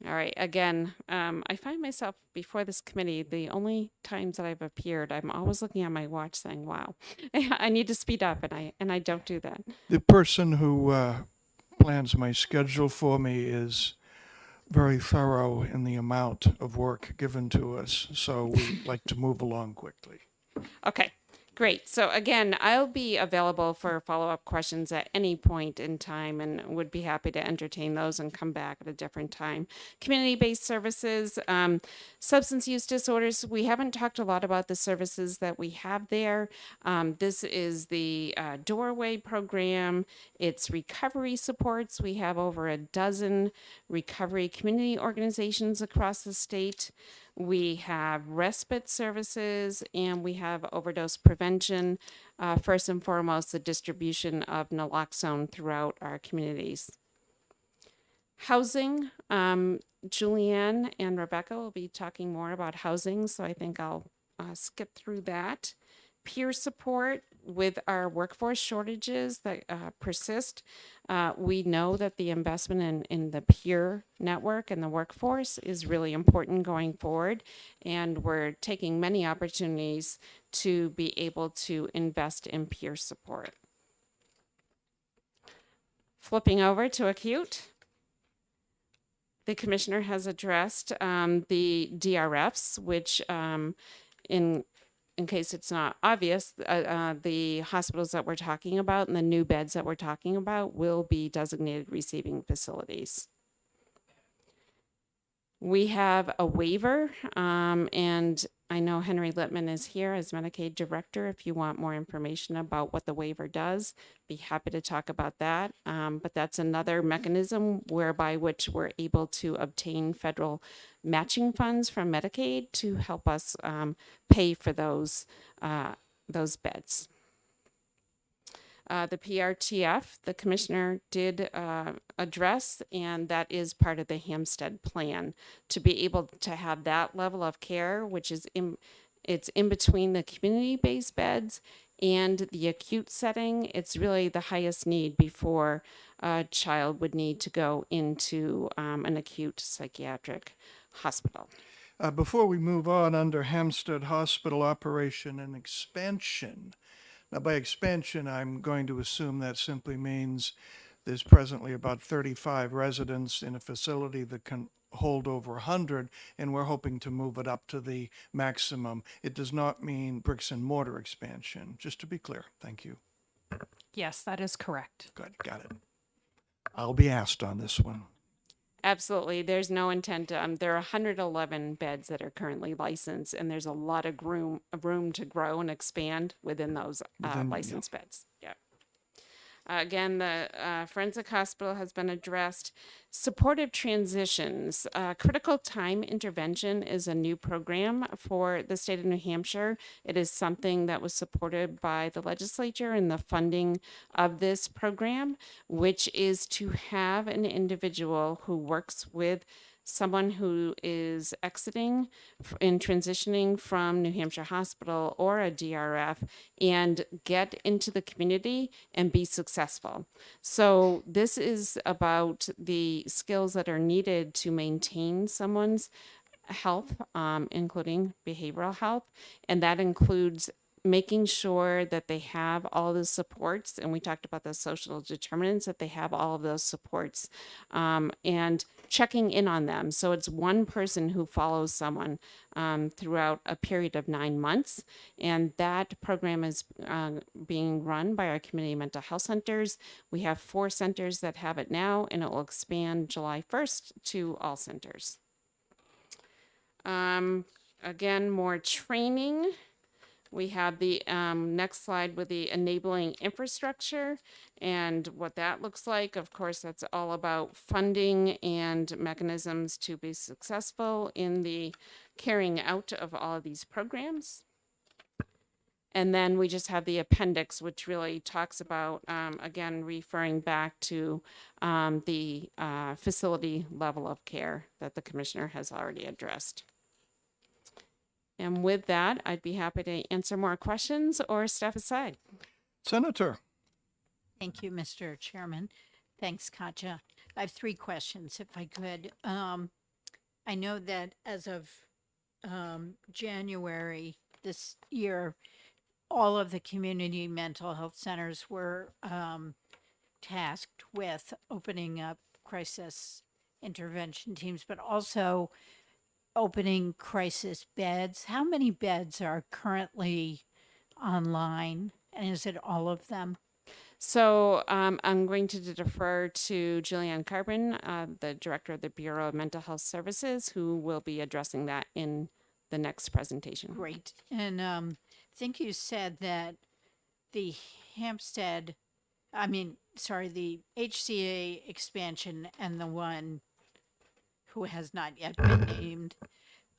All right. Again, I find myself before this committee, the only times that I've appeared, I'm always looking at my watch saying, wow, I need to speed up, and I don't do that. The person who plans my schedule for me is very thorough in the amount of work given to us, so we like to move along quickly. Okay, great. So again, I'll be available for follow-up questions at any point in time and would be happy to entertain those and come back at a different time. Community-based services, substance use disorders, we haven't talked a lot about the services that we have there. This is the Doorway program. It's recovery supports. We have over a dozen recovery community organizations across the state. We have respite services, and we have overdose prevention. First and foremost, the distribution of naloxone throughout our communities. Housing, Julianne and Rebecca will be talking more about housing, so I think I'll skip through that. Peer support with our workforce shortages that persist. We know that the investment in the peer network and the workforce is really important going forward, and we're taking many opportunities to be able to invest in peer support. Flipping over to acute. The commissioner has addressed the DRFs, which in case it's not obvious, the hospitals that we're talking about and the new beds that we're talking about will be designated receiving facilities. We have a waiver, and I know Henry Littman is here as Medicaid director. If you want more information about what the waiver does, be happy to talk about that. But that's another mechanism whereby which we're able to obtain federal matching funds from Medicaid to help us pay for those beds. The PRTF, the commissioner did address, and that is part of the Hampstead plan to be able to have that level of care, which is it's in between the community-based beds and the acute setting. It's really the highest need before a child would need to go into an acute psychiatric hospital. Before we move on, under Hampstead Hospital operation and expansion. Now, by expansion, I'm going to assume that simply means there's presently about 35 residents in a facility that can hold over 100, and we're hoping to move it up to the maximum. It does not mean bricks and mortar expansion, just to be clear. Thank you. Yes, that is correct. Good, got it. I'll be asked on this one. Absolutely. There's no intent. There are 111 beds that are currently licensed, and there's a lot of room to grow and expand within those Within- yeah. licensed beds. Yeah. Again, the forensic hospital has been addressed. Supportive transitions. Critical time intervention is a new program for the state of New Hampshire. It is something that was supported by the legislature in the funding of this program, which is to have an individual who works with someone who is exiting and transitioning from New Hampshire Hospital or a DRF and get into the community and be successful. So this is about the skills that are needed to maintain someone's health, including behavioral health, and that includes making sure that they have all the supports, and we talked about the social determinants, that they have all of those supports, and checking in on them. So it's one person who follows someone throughout a period of 9 months, and that program is being run by our community mental health centers. We have 4 centers that have it now, and it will expand July 1st to all centers. Again, more training. We have the next slide with the enabling infrastructure and what that looks like. Of course, that's all about funding and mechanisms to be successful in the carrying out of all of these programs. And then we just have the appendix, which really talks about, again, referring back to the facility level of care that the commissioner has already addressed. And with that, I'd be happy to answer more questions or step aside. Senator, Thank you, Mr. Chairman. Thanks, Katja. I have 3 questions, if I could. I know that as of January this year, all of the community mental health centers were tasked with opening up crisis intervention teams, but also opening crisis beds. How many beds are currently online, and is it all of them? So I'm going to defer to Julianne Carbon, the director of the Bureau of Mental Health Services, who will be addressing that in the next presentation. Great. And I think you said that the the HCA expansion and the one who has not yet been named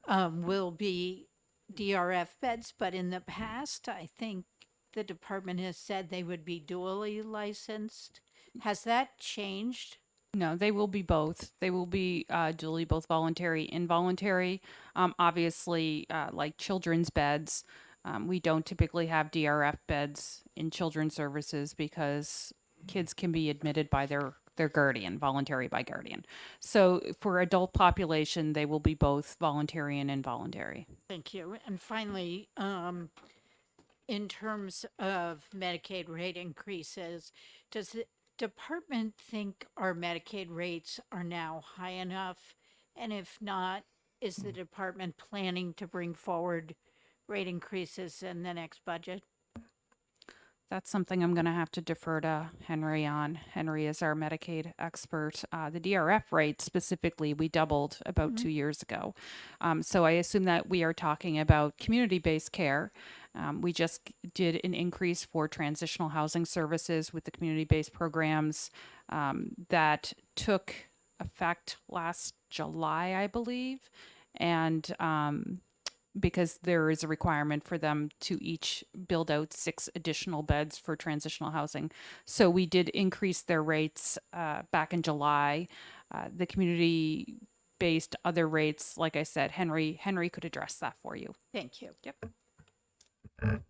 will be DRF beds, but in the past, I think the department has said they would be dually licensed. Has that changed? No, they will be both. They will be dually both voluntary, involuntary. Obviously, like children's beds, we don't typically have DRF beds in children's services because kids can be admitted by their guardian, voluntary by guardian. So for adult population, they will be both voluntary and involuntary. Thank you. And finally, in terms of Medicaid rate increases, does the department think our Medicaid rates are now high enough? And if not, is the department planning to bring forward rate increases in the next budget? That's something I'm going to have to defer to Henry on. Henry is our Medicaid expert. The DRF rate specifically, we doubled about 2 years ago. So I assume that we are talking about community-based care. We just did an increase for transitional housing services with the community-based programs that took effect last July, I believe. And because there is a requirement for them to each build out 6 additional beds for transitional housing. So we did increase their rates back in July. The community-based other rates, like I said, Henry could address that for you. Thank you. Yep.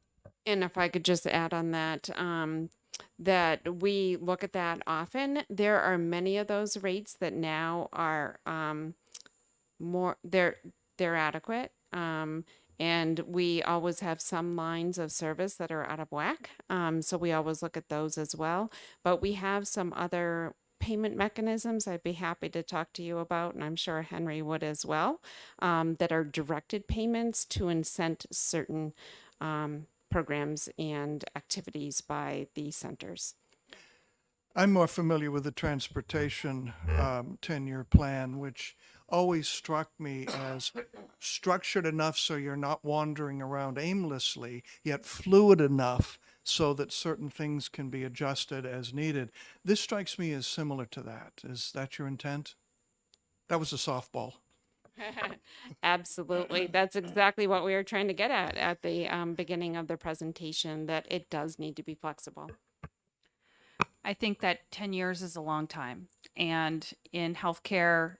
And if I could just add on that, that we look at that often. There are many of those rates that now are they're adequate. And we always have some lines of service that are out of whack. So we always look at those as well. But we have some other payment mechanisms I'd be happy to talk to you about, and I'm sure Henry would as well, that are directed payments to incent certain programs and activities by the centers. I'm more familiar with the transportation 10-year plan, which always struck me as structured enough so you're not wandering around aimlessly, yet fluid enough so that certain things can be adjusted as needed. This strikes me as similar to that. Is that your intent? That was a softball. Absolutely. That's exactly what we were trying to get at the beginning of the presentation, that it does need to be flexible. I think that 10 years is a long time. And in healthcare,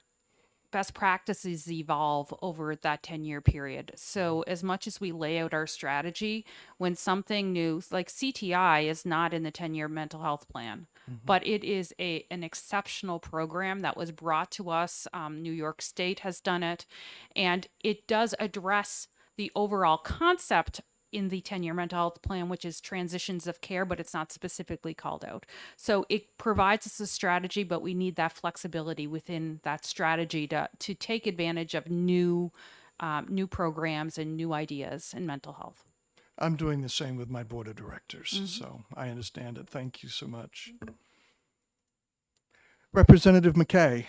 best practices evolve over that 10-year period. So as much as we lay out our strategy, when something new, like CTI is not in the 10-year mental health plan, but it is an exceptional program that was brought to us. New York State has done it, and it does address the overall concept in the 10-year mental health plan, which is transitions of care, but it's not specifically called out. So it provides us a strategy, but we need that flexibility within that strategy to take advantage of new programs and new ideas in mental health. I'm doing the same with my board of directors, so I understand it. Thank you so much. Representative McKay.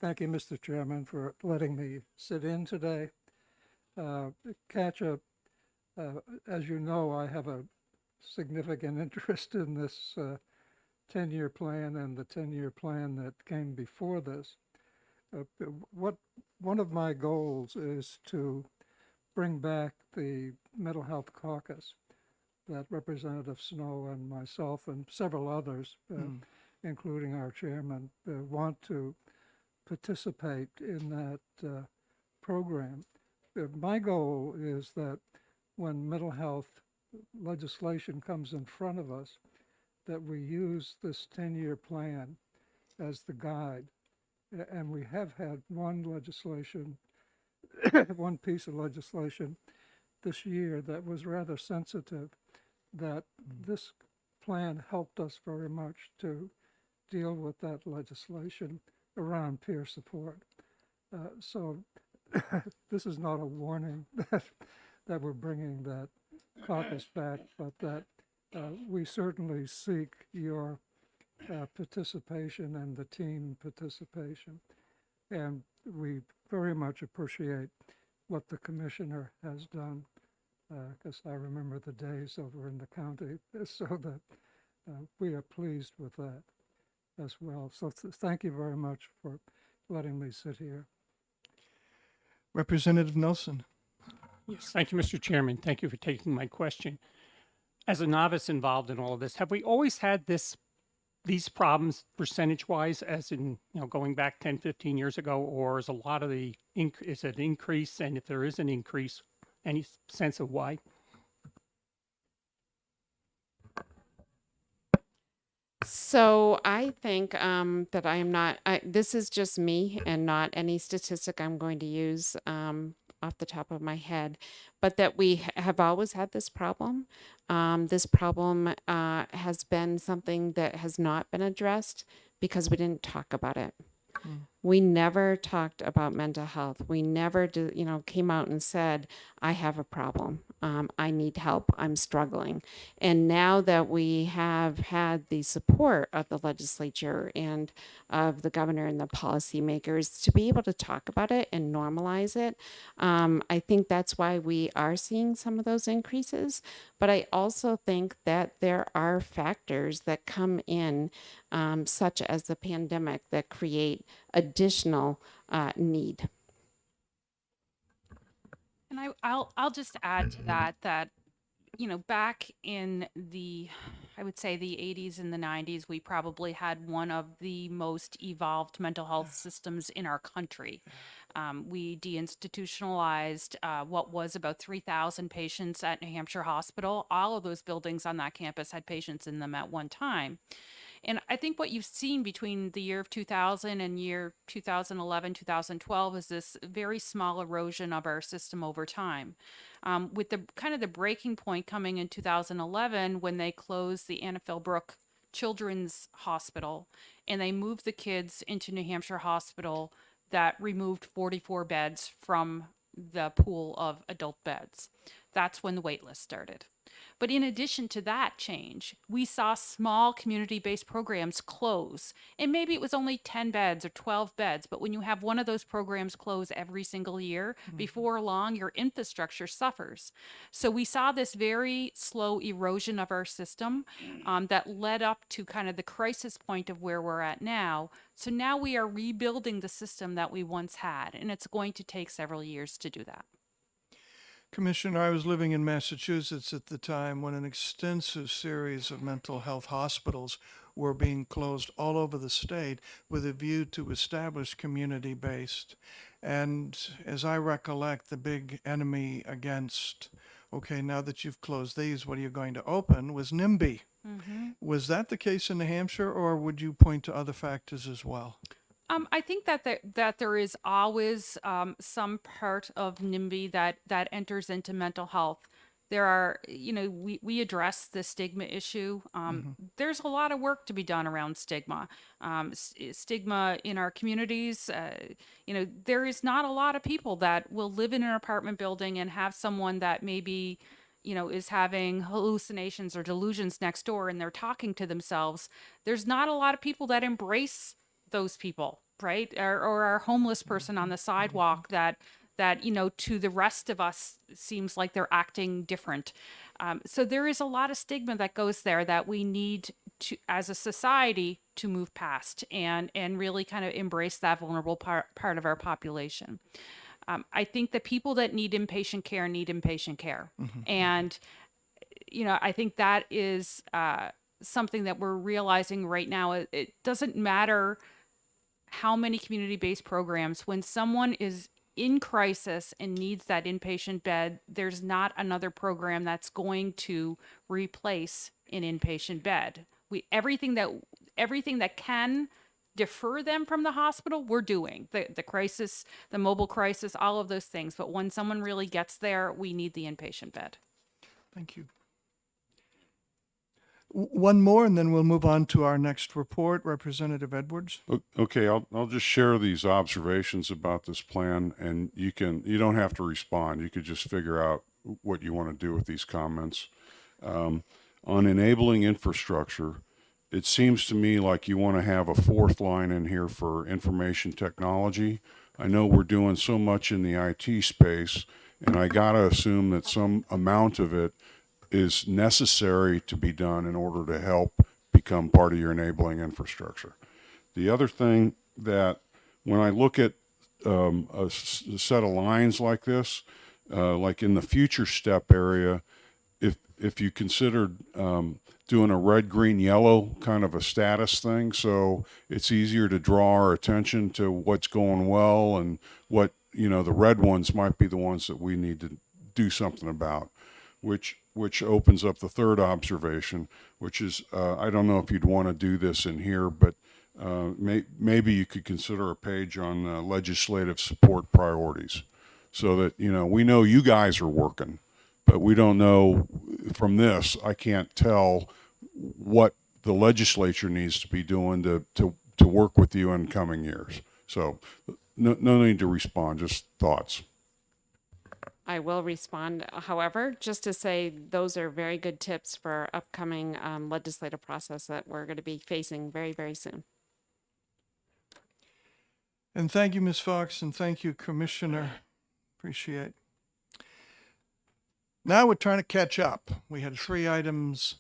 Thank you, Mr. Chairman, for letting me sit in today. Katja, as you know, I have a significant interest in this 10-year plan and the 10-year plan that came before this. One of my goals is to bring back the Mental Health Caucus that Representative Snow and myself and several others, including our chairman, want to participate in that program. My goal is that when mental health legislation comes in front of us, that we use this 10-year plan as the guide. And we have had one legislation, one piece of legislation this year that was rather sensitive, that this plan helped us very much to deal with that legislation around peer support. So this is not a warning that we're bringing that caucus back, but that we certainly seek your participation and the team participation. And we very much appreciate what the commissioner has done, because I remember the days over in the county, so that we are pleased with that as well. So thank you very much for letting me sit here. Representative Nelson. Yes, thank you, Mr. Chairman. Thank you for taking my question. As a novice involved in all of this, have we always had these problems percentage-wise, as in, going back 10, 15 years ago, or is a lot of is it an increase? And if there is an increase, any sense of why? So I think that I am not, this is just me and not any statistic I'm going to use off the top of my head, but that we have always had this problem. This problem has been something that has not been addressed because we didn't talk about it. We never talked about mental health. We never came out and said, I have a problem. I need help. I'm struggling. And now that we have had the support of the legislature and of the governor and the policymakers to be able to talk about it and normalize it, I think that's why we are seeing some of those increases. But I also think that there are factors that come in, such as the pandemic, that create additional need. And I'll just add to that back in I would say the 80s and the 90s, we probably had one of the most evolved mental health systems in our country. We deinstitutionalized what was about 3,000 patients at New Hampshire Hospital. All of those buildings on that campus had patients in them at one time. And I think what you've seen between the year of 2000 and year 2011, 2012 is this very small erosion of our system over time. With the kind of the breaking point coming in 2011 when they closed the Anna Philbrook Children's Hospital and they moved the kids into New Hampshire Hospital that removed 44 beds from the pool of adult beds. That's when the wait list started. But in addition to that change, we saw small community-based programs close. And maybe it was only 10 beds or 12 beds, but when you have one of those programs close every single year, before long, your infrastructure suffers. So we saw this very slow erosion of our system that led up to kind of the crisis point of where we're at now. So now we are rebuilding the system that we once had, and it's going to take several years to do that. Commissioner, I was living in Massachusetts at the time when an extensive series of mental health hospitals were being closed all over the state with a view to establish community-based. And as I recollect, the big enemy against, okay, now that you've closed these, what are you going to open, was NIMBY. Was that the case in New Hampshire, or would you point to other factors as well? I think that there is always some part of NIMBY that enters into mental health. There are, we address the stigma issue. There's a lot of work to be done around stigma. Stigma in our communities, there is not a lot of people that will live in an apartment building and have someone that maybe, is having hallucinations or delusions next door and they're talking to themselves. There's not a lot of people that embrace those people, right? Or our homeless person on the sidewalk that to the rest of us seems like they're acting different. So there is a lot of stigma that goes there that we need to, as a society, to move past and really kind of embrace that vulnerable part of our population. I think the people that need inpatient care need inpatient care. And, I think that is something that we're realizing right now. It doesn't matter how many community-based programs, when someone is in crisis and needs that inpatient bed, there's not another program that's going to replace an inpatient bed. Everything that can defer them from the hospital, we're doing. The crisis, the mobile crisis, all of those things. But when someone really gets there, we need the inpatient bed. Thank you. One more, and then we'll move on to our next report. Representative Edwards. Okay, I'll just share these observations about this plan, and you don't have to respond. You could just figure out what you want to do with these comments. On enabling infrastructure, it seems to me like you want to have a fourth line in here for information technology. I know we're doing so much in the IT space, and I gotta assume that some amount of it is necessary to be done in order to help become part of your enabling infrastructure. The other thing that when I look at a set of lines like this, like in the future step area, if you considered doing a red, green, yellow kind of a status thing, so it's easier to draw our attention to what's going well and what, the red ones might be the ones that we need to do something about, which opens up the third observation, which is, I don't know if you'd want to do this in here, but maybe you could consider a page on legislative support priorities so that, we know you guys are working, but we don't know from this, I can't tell what the legislature needs to be doing to work with you in coming years. So no need to respond, just thoughts. I will respond, however, just to say those are very good tips for upcoming legislative process that we're going to be facing very, very soon. And thank you, Ms. Fox, and thank you, Commissioner. Appreciate. Now we're trying to catch up. We had 3 items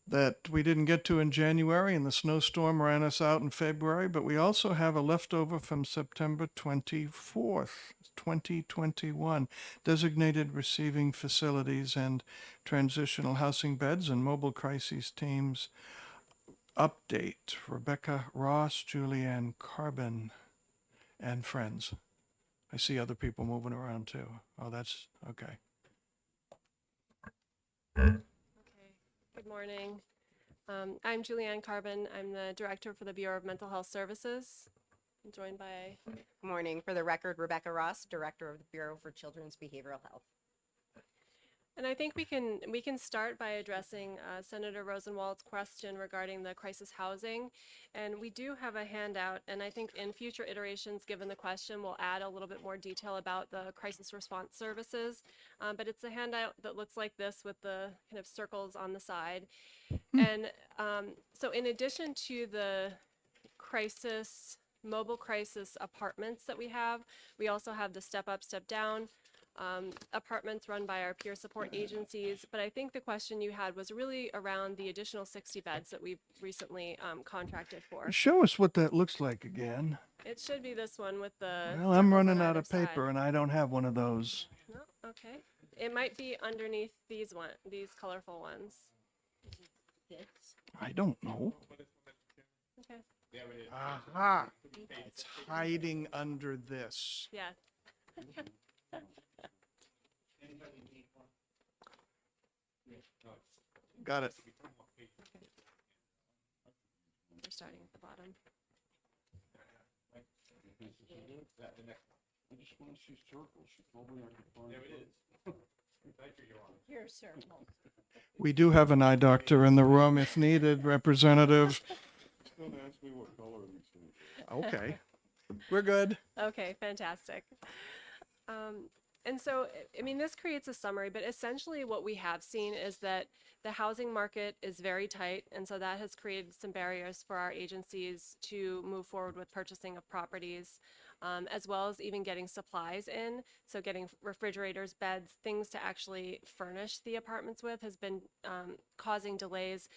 that we didn't get to in January, and the snowstorm ran us out in February, but we also have a leftover from September 24th, 2021, designated receiving facilities and transitional housing beds and mobile crises teams update. Rebecca Ross, Julianne Carbon, and friends. I see other people moving around too. Oh, that's okay. Okay, good morning. I'm Julianne Carbon. I'm the Director for the Bureau of Mental Health Services. I'm joined by... Good morning. For the record, Rebecca Ross, Director of the Bureau for Children's Behavioral Health. And I think we can start by addressing Senator Rosenwald's question regarding the crisis housing. And we do have a handout, and I think in future iterations, given the question, we'll add a little bit more detail about the crisis response services. But it's a handout that looks like this with the kind of circles on the side. And so in addition to the mobile crisis apartments that we have, we also have the step up, step down apartments run by our peer support agencies. But I think the question you had was really around the additional 60 beds that we've recently contracted for. Show us what that looks like again. It should be this one with the. Well, I'm circles running on out either of paper side. and I don't have one of those. No, okay. It might be underneath these colorful ones. I don't know. Okay. Aha. It's hiding under this. Yes. Got it. We're starting at the bottom. I just want to see circles. She told me I could find. There it is. Here, circles. We do have an eye doctor in the room if needed, Representative. Don't ask me what color these things are. Okay. We're good. Okay, fantastic. And so, I mean, this creates a summary, but essentially what we have seen is that the housing market is very tight. And so that has created some barriers for our agencies to move forward with purchasing of properties, as well as even getting supplies in. So getting refrigerators, beds, things to actually furnish the apartments with has been causing delays.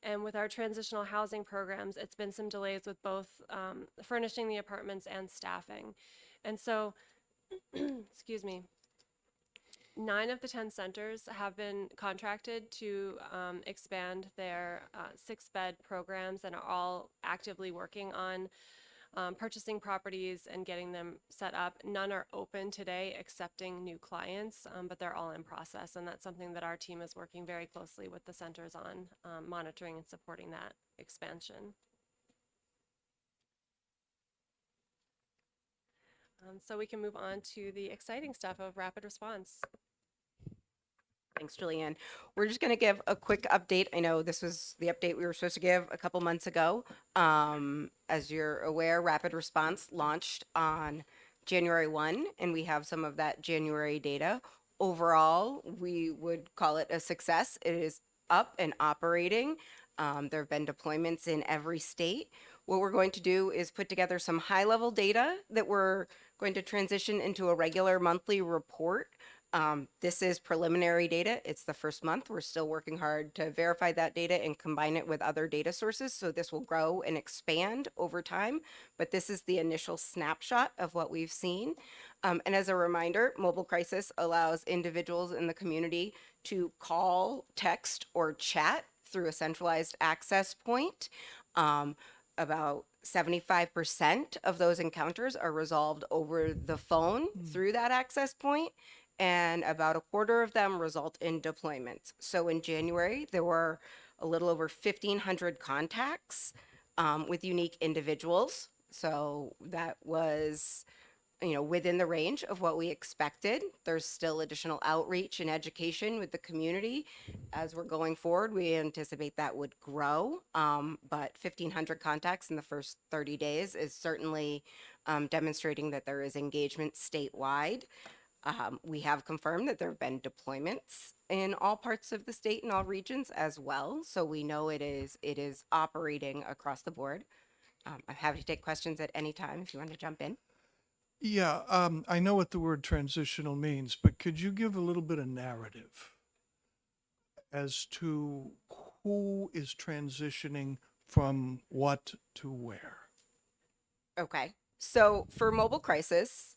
And with our transitional housing programs, it's been some delays with both furnishing the apartments and staffing. And so, excuse me, 9 of the 10 centers have been contracted to expand their 6-bed programs and are all actively working on purchasing properties and getting them set up. None are open today accepting new clients, but they're all in process. And that's something that our team is working very closely with the centers on, monitoring and supporting that expansion. So we can move on to the exciting stuff of rapid response. Thanks, Julianne. We're just going to give a quick update. I know this was the update we were supposed to give a couple months ago. As you're aware, Rapid Response launched on January 1, and we have some of that January data. Overall, we would call it a success. It is up and operating. There have been deployments in every state. What we're going to do is put together some high-level data that we're going to transition into a regular monthly report. This is preliminary data. It's the first month. We're still working hard to verify that data and combine it with other data sources. So this will grow and expand over time. But this is the initial snapshot of what we've seen. And as a reminder, mobile crisis allows individuals in the community to call, text, or chat through a centralized access point. About 75% of those encounters are resolved over the phone through that access point, and about a quarter of them result in deployments. So in January, there were a little over 1,500 contacts with unique individuals. So that was, within the range of what we expected. There's still additional outreach and education with the community. As we're going forward, we anticipate that would grow. But 1,500 contacts in the first 30 days is certainly demonstrating that there is engagement statewide. We have confirmed that there have been deployments in all parts of the state and all regions as well. So we know it is operating across the board. I'm happy to take questions at any time if you want to jump in. Yeah, I know what the word transitional means, but could you give a little bit of narrative as to who is transitioning from what to where? Okay. So for mobile crisis,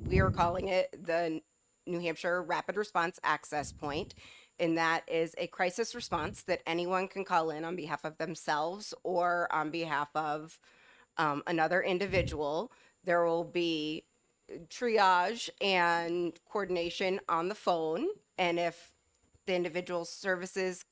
we are calling it the New Hampshire Rapid Response Access Point, and that is a crisis response that anyone can call in on behalf of themselves or on behalf of another individual. There will be triage and coordination on the phone, and if the individual's services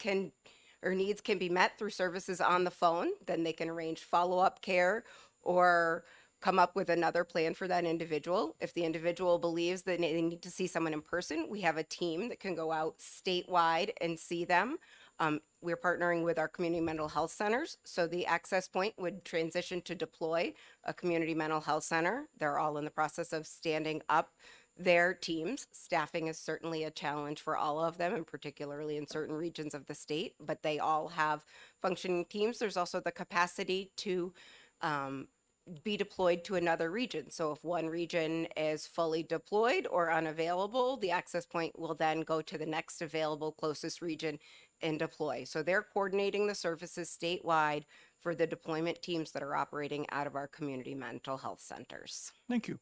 or needs can be met through services on the phone, then they can arrange follow-up care or come up with another plan for that individual. If the individual believes that they need to see someone in person, we have a team that can go out statewide and see them. We're partnering with our community mental health centers. So the access point would transition to deploy a community mental health center. They're all in the process of standing up their teams. Staffing is certainly a challenge for all of them, and particularly in certain regions of the state, but they all have functioning teams. There's also the capacity to be deployed to another region. So if one region is fully deployed or unavailable, the access point will then go to the next available closest region and deploy. So they're coordinating the services statewide for the deployment teams that are operating out of our community mental health centers. Thank you.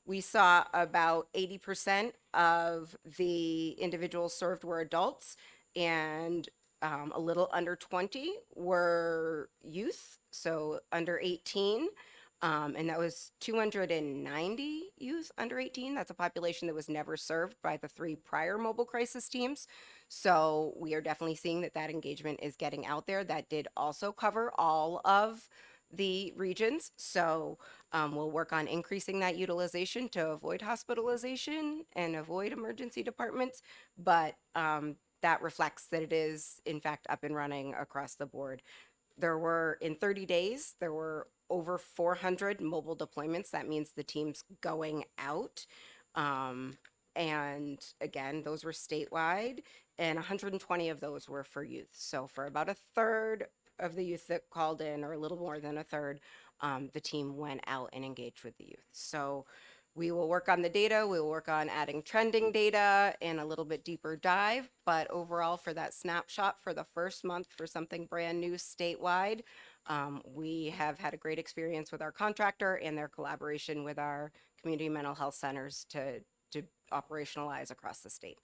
We saw about 80% of the individuals served were adults, and a little under 20 were youth, so under 18. And that was 290 youth under 18. That's a population that was never served by the 3 prior mobile crisis teams. So we are definitely seeing that that engagement is getting out there. That did also cover all of the regions. So we'll work on increasing that utilization to avoid hospitalization and avoid emergency departments. But that reflects that it is, in fact, up and running across the board. There were, in 30 days, there were over 400 mobile deployments. That means the team's going out. And again, those were statewide, and 120 of those were for youth. So for about a third of the youth that called in, or a little more than a third, the team went out and engaged with the youth. So we will work on the data. We will work on adding trending data and a little bit deeper dive. But overall, for that snapshot for the first month for something brand new statewide, we have had a great experience with our contractor and their collaboration with our community mental health centers to operationalize across the state.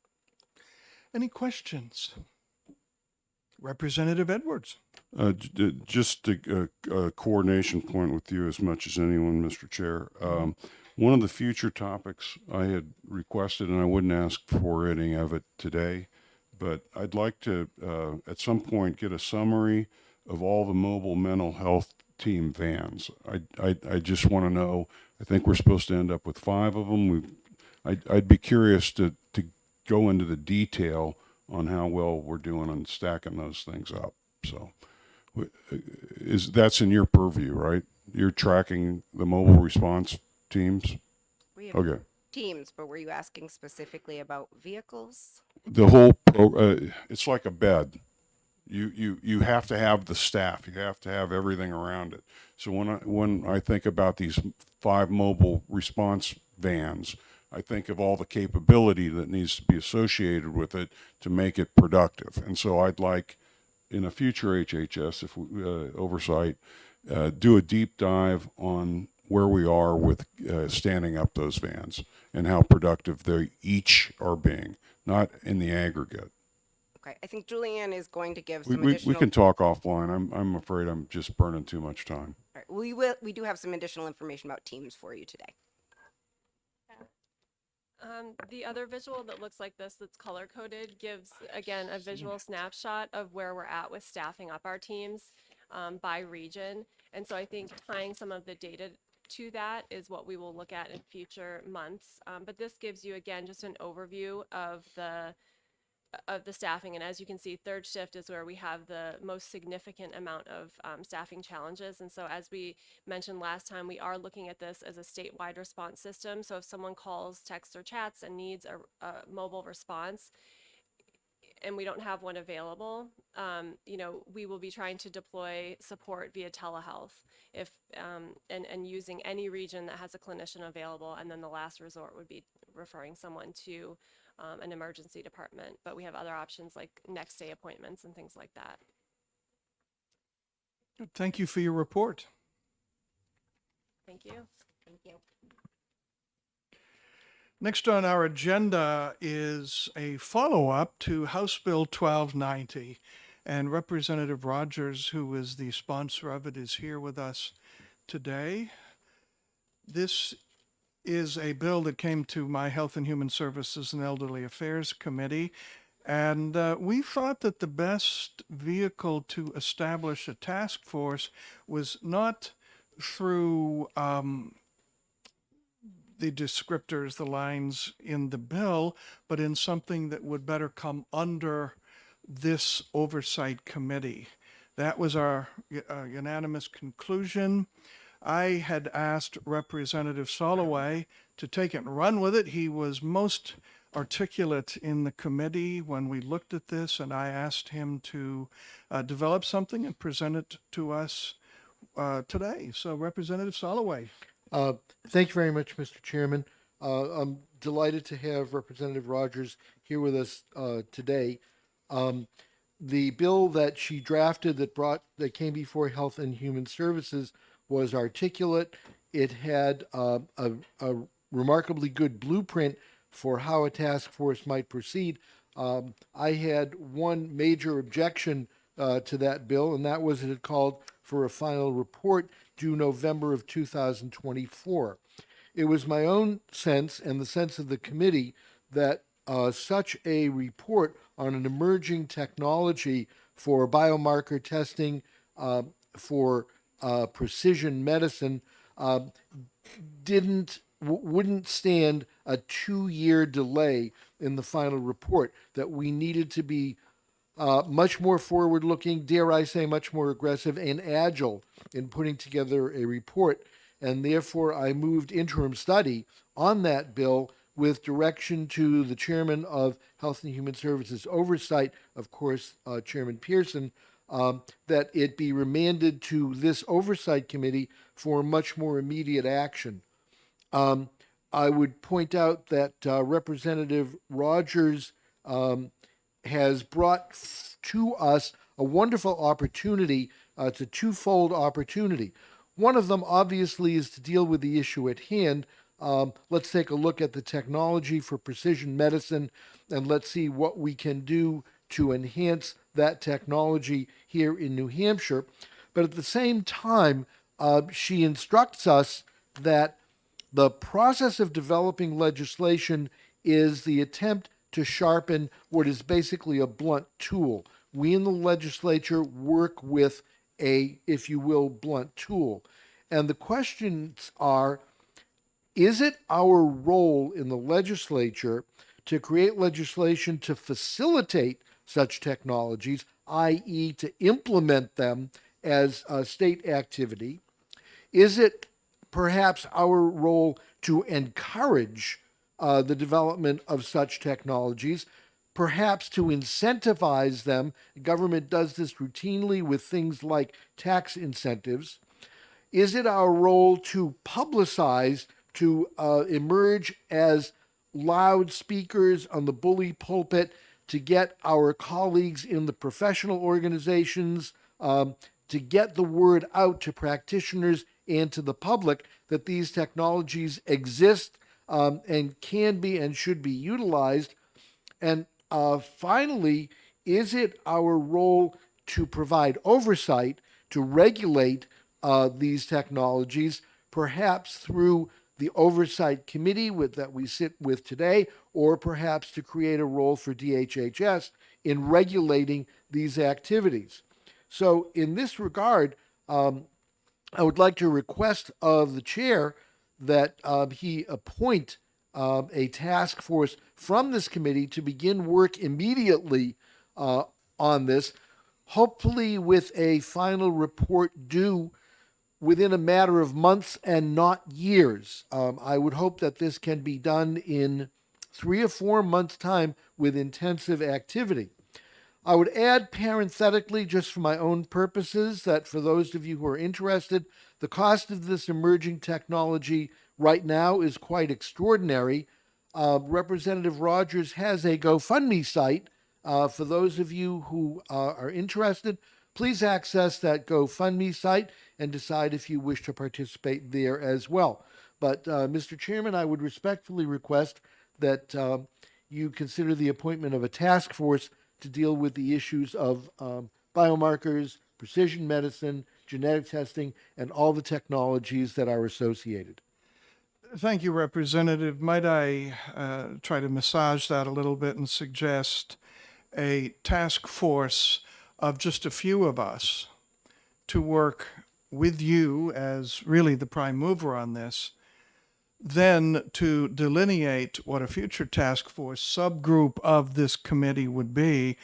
Any questions? Representative Edwards. Just a coordination point with you as much as anyone, Mr. Chair. One of the future topics I had requested, and I wouldn't ask for any of it today, but I'd like to, at some point, get a summary of all the mobile mental health team vans. I just want to know, I think we're supposed to end up with 5 of them. I'd be curious to go into the detail on how well we're doing on stacking those things up. So that's in your purview, right? You're tracking the mobile response teams? We have Okay. teams, but were you asking specifically about vehicles? The whole, it's like a bed. You have to have the staff. You have to have everything around it. So when I think about these 5 mobile response vans, I think of all the capability that needs to be associated with it to make it productive. And so I'd like, in a future HHS, if we, Oversight, do a deep dive on where we are with standing up those vans and how productive they each are being, not in the aggregate. Okay, I think Julianne is going to give We, some we, additional. we can talk offline. I'm afraid I'm just burning too much time. All right, we do have some additional information about teams for you today. The other visual that looks like this, that's color coded, gives again a visual snapshot of where we're at with staffing up our teams by region. And so I think tying some of the data to that is what we will look at in future months. But this gives you again just an overview of the staffing. And as you can see, third shift is where we have the most significant amount of staffing challenges. And so as we mentioned last time, we are looking at this as a statewide response system. So if someone calls, texts, or chats and needs a mobile response, and we don't have one available, we will be trying to deploy support via telehealth and using any region that has a clinician available. And then the last resort would be referring someone to an emergency department, but we have other options like next day appointments and things like that. Thank you for your report. Thank you. Thank you. Next on our agenda is a follow-up to House Bill 1290, and Representative Rogers, who is the sponsor of it, is here with us today. This is a bill that came to my Health and Human Services and Elderly Affairs Committee, and we thought that the best vehicle to establish a task force was not through the descriptors, the lines in the bill, but in something that would better come under this oversight committee. That was our unanimous conclusion. I had asked Representative Soloway to take it and run with it. He was most articulate in the committee when we looked at this, and I asked him to develop something and present it to us today. So Representative Soloway. Thank you very much, Mr. Chairman. I'm delighted to have Representative Rogers here with us today. The bill that she drafted that came before Health and Human Services was articulate. It had a remarkably good blueprint for how a task force might proceed. I had one major objection to that bill, and that was that it called for a final report due November of 2024. It was my own sense and the sense of the committee that such a report on an emerging technology for biomarker testing, for precision medicine, wouldn't stand a 2-year delay in the final report, that we needed to be much more forward-looking, dare I say, much more aggressive and agile in putting together a report. And therefore, I moved interim study on that bill with direction to the chairman of Health and Human Services Oversight, of course, Chairman Pearson, that it be remanded to this oversight committee for much more immediate action. I would point out that Representative Rogers has brought to us a wonderful opportunity. It's a twofold opportunity. One of them, obviously, is to deal with the issue at hand. Let's take a look at the technology for precision medicine, and let's see what we can do to enhance that technology here in New Hampshire. But at the same time, she instructs us that the process of developing legislation is the attempt to sharpen what is basically a blunt tool. We in the legislature work with a, if you will, blunt tool. And the questions are, is it our role in the legislature to create legislation to facilitate such technologies, i.e. to implement them as a state activity? Is it perhaps our role to encourage the development of such technologies, perhaps to incentivize them? Government does this routinely with things like tax incentives. Is it our role to publicize, to emerge as loudspeakers on the bully pulpit, to get our colleagues in the professional organizations, to get the word out to practitioners and to the public that these technologies exist and can be and should be utilized? And finally, is it our role to provide oversight, to regulate these technologies, perhaps through the oversight committee that we sit with today, or perhaps to create a role for DHHS in regulating these activities? So in this regard, I would like to request of the chair that he appoint a task force from this committee to begin work immediately on this, hopefully with a final report due within a matter of months and not years. I would hope that this can be done in 3 or 4 months' time with intensive activity. I would add parenthetically, just for my own purposes, that for those of you who are interested, the cost of this emerging technology right now is quite extraordinary. Representative Rogers has a GoFundMe site. For those of you who are interested, please access that GoFundMe site and decide if you wish to participate there as well. But Mr. Chairman, I would respectfully request that you consider the appointment of a task force to deal with the issues of biomarkers, precision medicine, genetic testing, and all the technologies that are associated. Thank you, Representative. Might I try to massage that a little bit and suggest a task force of just a few of us to work with you as really the prime mover on this, then to delineate what a future task force subgroup of this committee would be,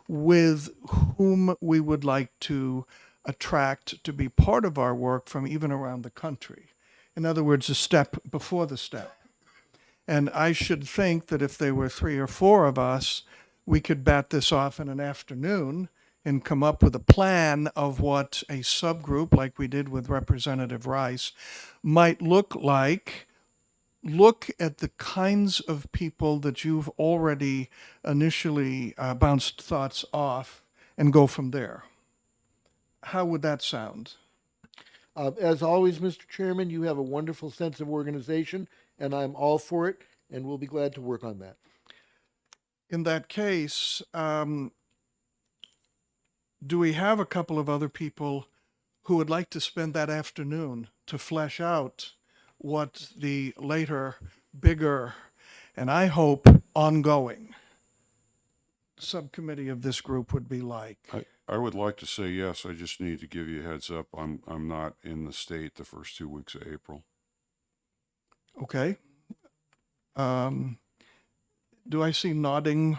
with whom we would like to attract to be part of our work from even around the country. In other words, a step before the step. And I should think that if there were 3 or 4 of us, we could bat this off in an afternoon and come up with a plan of what a subgroup, like we did with Representative Rice, might look like. Look at the kinds of people that you've already initially bounced thoughts off and go from there. How would that sound? As always, Mr. Chairman, you have a wonderful sense of organization, and I'm all for it, and we'll be glad to work on that. In that case, do we have a couple of other people who would like to spend that afternoon to flesh out what the later, bigger, and I hope ongoing subcommittee of this group would be like? I would like to say yes. I just need to give you a heads up. I'm not in the state the first 2 weeks of April. Okay. Do I see nodding?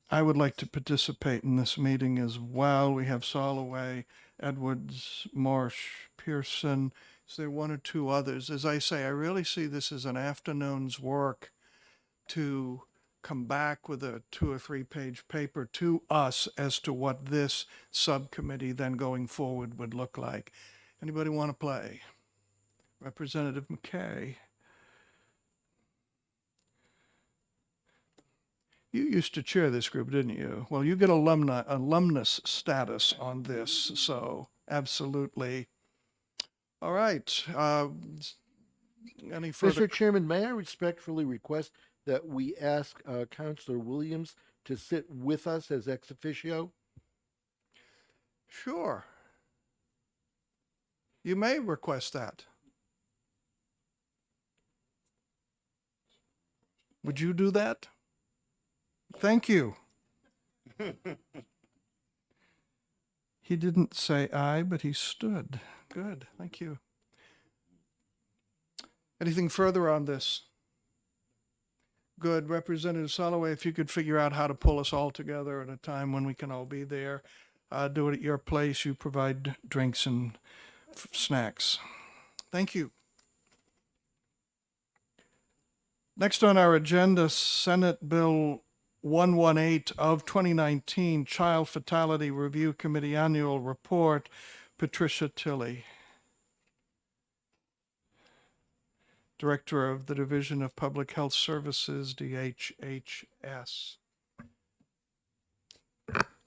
I would like to participate in this meeting as well. We have Soloway, Edwards, Marsh, Pearson. Is there 1 or 2 others? As I say, I really see this as an afternoon's work to come back with a 2 or 3 page paper to us as to what this subcommittee then going forward would look like. Anybody want to play? Representative McKay. You used to chair this group, didn't you? Well, you get alumnus status on this, so absolutely. All right. Any further? Mr. Chairman, may I respectfully request that we ask Councilor Williams to sit with us as ex officio? Sure. You may request that. Would you do that? Thank you. He didn't say aye, but he stood. Good, thank you. Anything further on this? Good. Representative Soloway, if you could figure out how to pull us all together at a time when we can all be there, do it at your place. You provide drinks and snacks. Thank you. Next on our agenda, Senate Bill 118 of 2019, Child Fatality Review Committee Annual Report, Patricia Tilley, Director of the Division of Public Health Services, DHHS.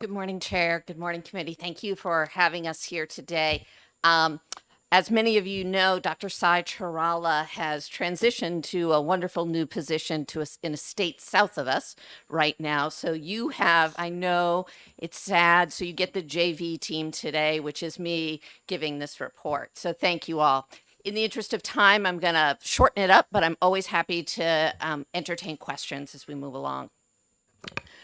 Good morning, Chair. Good morning, Committee. Thank you for having us here today. As many of you know, Dr. Sai Charala has transitioned to a wonderful new position in a state south of us right now. So you have, I know it's sad, so you get the JV team today, which is me giving this report. So thank you all. In the interest of time, I'm going to shorten it up, but I'm always happy to entertain questions as we move along.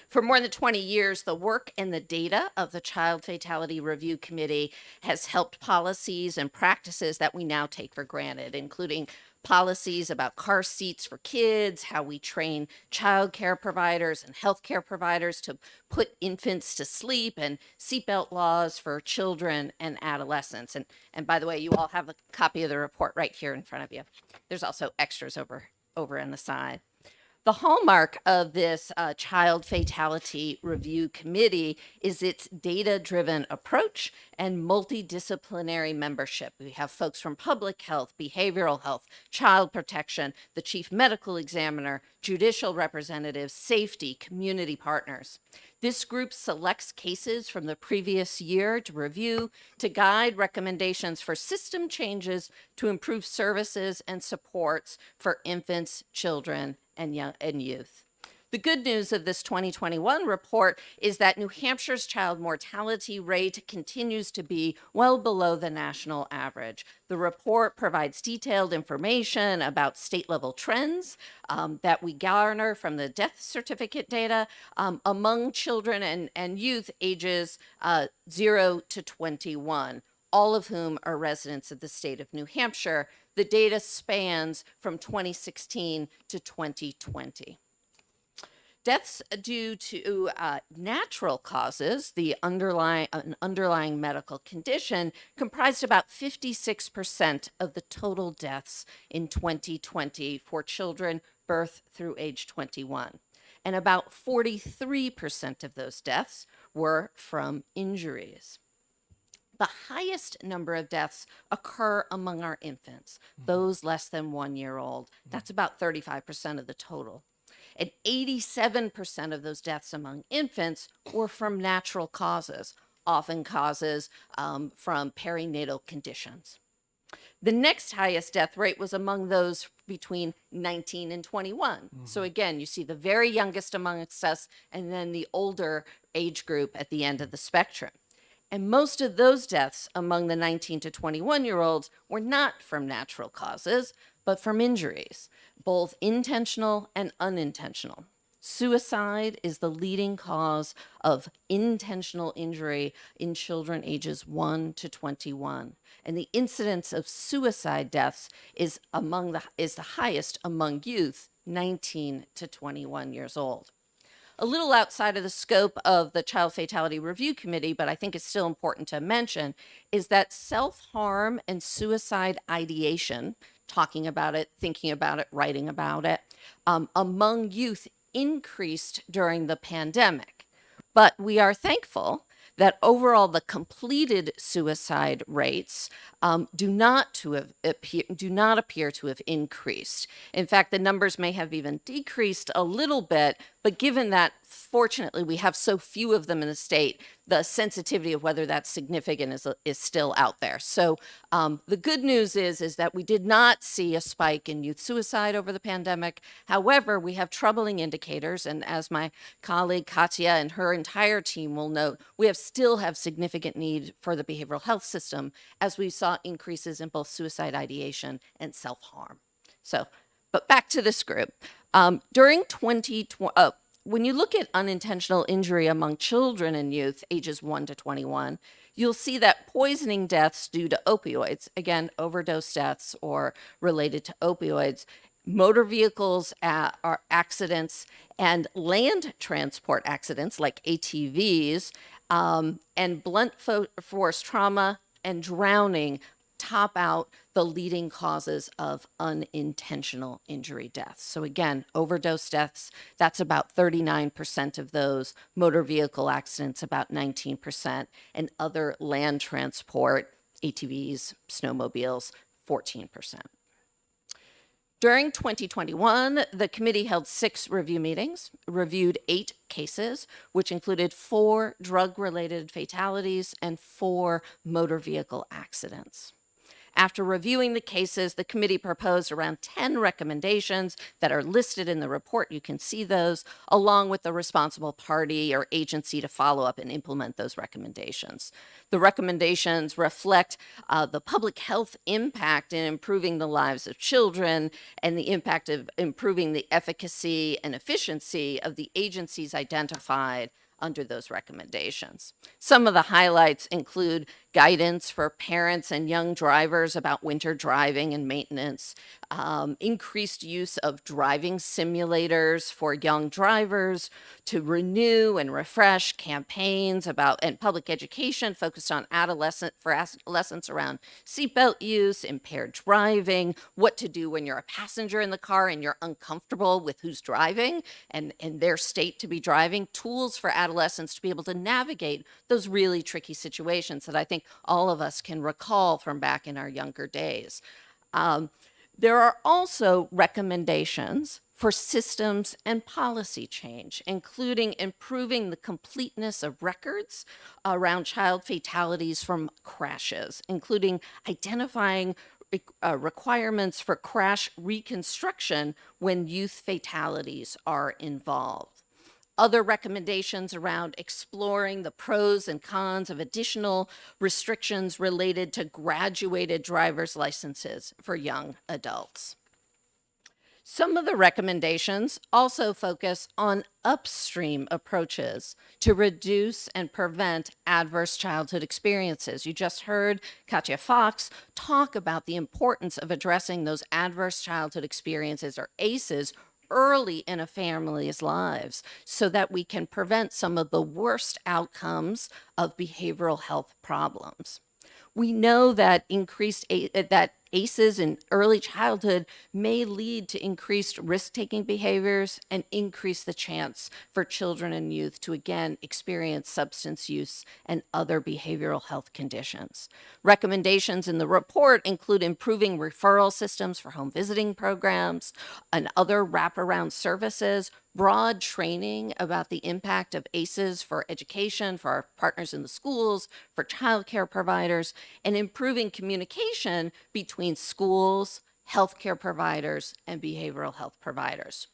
For more than 20 years, the work and the data of the Child Fatality Review Committee has helped policies and practices that we now take for granted, including policies about car seats for kids, how we train child care providers and healthcare providers to put infants to sleep, and seatbelt laws for children and adolescents. And by the way, you all have a copy of the report right here in front of you. There's also extras over on the side. The hallmark of this Child Fatality Review Committee is its data-driven approach and multidisciplinary membership. We have folks from public health, behavioral health, child protection, the chief medical examiner, judicial representatives, safety, community partners. This group selects cases from the previous year to review, to guide recommendations for system changes to improve services and supports for infants, children, and youth. The good news of this 2021 report is that New Hampshire's child mortality rate continues to be well below the national average. The report provides detailed information about state-level trends that we garner from the death certificate data among children and youth ages 0 to 21, all of whom are residents of the state of New Hampshire. The data spans from 2016 to 2020. Deaths due to natural causes, an underlying medical condition, comprised about 56% of the total deaths in 2020 for children birth through age 21. And about 43% of those deaths were from injuries. The highest number of deaths occur among our infants, those less than 1 year old. That's about 35% of the total. And 87% of those deaths among infants were from natural causes, often causes from perinatal conditions. The next highest death rate was among those between 19 and 21. So again, you see the very youngest amongst us and then the older age group at the end of the spectrum. And most of those deaths among the 19 to 21-year-olds were not from natural causes, but from injuries, both intentional and unintentional. Suicide is the leading cause of intentional injury in children ages 1 to 21. And the incidence of suicide deaths is the highest among youth 19 to 21 years old. A little outside of the scope of the Child Fatality Review Committee, but I think it's still important to mention, is that self-harm and suicide ideation, talking about it, thinking about it, writing about it, among youth increased during the pandemic. But we are thankful that overall the completed suicide rates do not appear to have increased. In fact, the numbers may have even decreased a little bit, but given that fortunately we have so few of them in the state, the sensitivity of whether that's significant is still out there. So the good news is that we did not see a spike in youth suicide over the pandemic. However, we have troubling indicators, and as my colleague Katya and her entire team will note, we still have significant need for the behavioral health system, as we saw increases in both suicide ideation and self-harm. So, but back to this group. During 2020, when you look at unintentional injury among children and youth ages 1 to 21, you'll see that poisoning deaths due to opioids, again, overdose deaths or related to opioids, motor vehicles accidents, and land transport accidents like ATVs, and blunt force trauma and drowning top out the leading causes of unintentional injury deaths. So again, overdose deaths, that's about 39% of those, motor vehicle accidents, about 19%, and other land transport, ATVs, snowmobiles, 14%. During 2021, the committee held 6 review meetings, reviewed 8 cases, which included 4 drug-related fatalities and 4 motor vehicle accidents. After reviewing the cases, the committee proposed around 10 recommendations that are listed in the report. You can see those, along with the responsible party or agency to follow up and implement those recommendations. The recommendations reflect the public health impact in improving the lives of children and the impact of improving the efficacy and efficiency of the agencies identified under those recommendations. Some of the highlights include guidance for parents and young drivers about winter driving and maintenance, increased use of driving simulators for young drivers, to renew and refresh campaigns and public education focused on adolescents around seatbelt use, impaired driving, what to do when you're a passenger in the car and you're uncomfortable with who's driving and their state to be driving, tools for adolescents to be able to navigate those really tricky situations that I think all of us can recall from back in our younger days. There are also recommendations for systems and policy change, including improving the completeness of records around child fatalities from crashes, including identifying requirements for crash reconstruction when youth fatalities are involved. Other recommendations around exploring the pros and cons of additional restrictions related to graduated driver's licenses for young adults. Some of the recommendations also focus on upstream approaches to reduce and prevent adverse childhood experiences. You just heard Katya Fox talk about the importance of addressing those adverse childhood experiences, or ACEs, early in a family's lives so that we can prevent some of the worst outcomes of behavioral health problems. We know that that ACEs in early childhood may lead to increased risk-taking behaviors and increase the chance for children and youth to again experience substance use and other behavioral health conditions. Recommendations in the report include improving referral systems for home visiting programs and other wraparound services, broad training about the impact of ACEs for education, for our partners in the schools, for childcare providers, and improving communication between schools, healthcare providers, and behavioral health providers.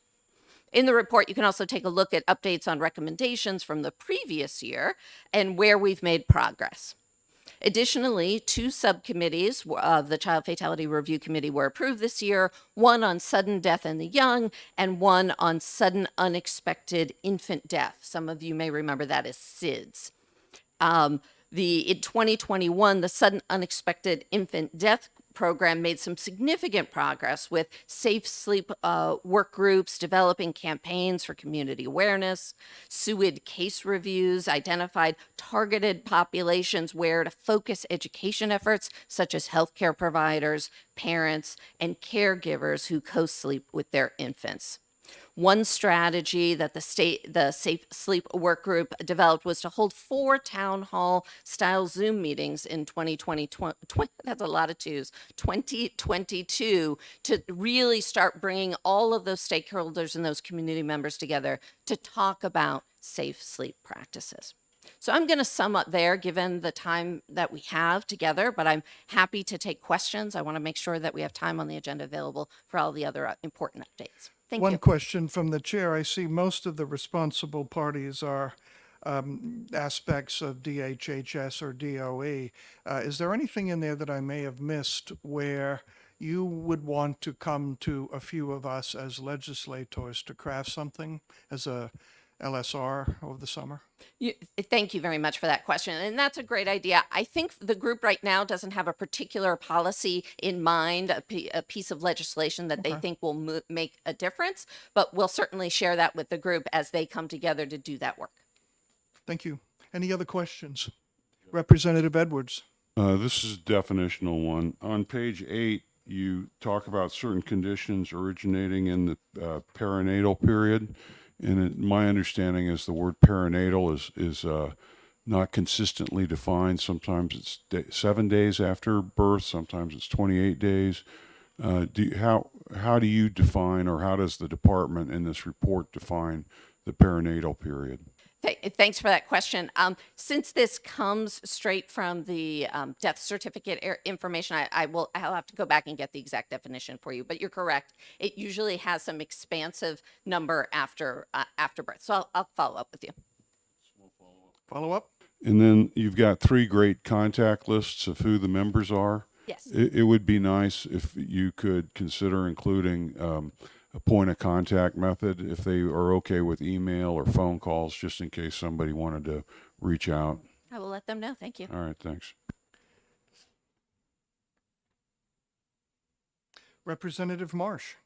In the report, you can also take a look at updates on recommendations from the previous year and where we've made progress. Additionally, 2 subcommittees of the Child Fatality Review Committee were approved this year, one on sudden death in the young and one on sudden unexpected infant death. Some of you may remember that as SIDS. In 2021, the sudden unexpected infant death program made some significant progress with safe sleep work groups, developing campaigns for community awareness. Sewage case reviews identified targeted populations where to focus education efforts, such as healthcare providers, parents, and caregivers who co-sleep with their infants. One strategy that the Safe Sleep Work Group developed was to hold 4 town hall style Zoom meetings in 2022 to really start bringing all of those stakeholders and those community members together to talk about safe sleep practices. So I'm going to sum up there given the time that we have together, but I'm happy to take questions. I want to make sure that we have time on the agenda available for all the other important updates. Thank One you. question from the chair. I see most of the responsible parties are aspects of DHHS or DOE. Is there anything in there that I may have missed where you would want to come to a few of us as legislators to craft something as a LSR over the summer? Thank you very much for that question. And that's a great idea. I think the group right now doesn't have a particular policy in mind, a piece of legislation that they think will make a difference, but we'll certainly share that with the group as they come together to do that work. Thank you. Any other questions? Representative Edwards. This is a definitional one. On page 8, you talk about certain conditions originating in the perinatal period. And my understanding is the word perinatal is not consistently defined. Sometimes it's 7 days after birth. Sometimes it's 28 days. How do you define, or how does the department in this report define the perinatal period? Thanks for that question. Since this comes straight from the death certificate information, I'll have to go back and get the exact definition for you. But you're correct. It usually has some expansive number after birth. So I'll follow up with you. Follow up? And then you've got 3 great contact lists of who the members are. Yes. It would be nice if you could consider including a point of contact method, if they are okay with email or phone calls, just in case somebody wanted to reach out. I will let them know. Thank you. All right, thanks. Representative Marsh.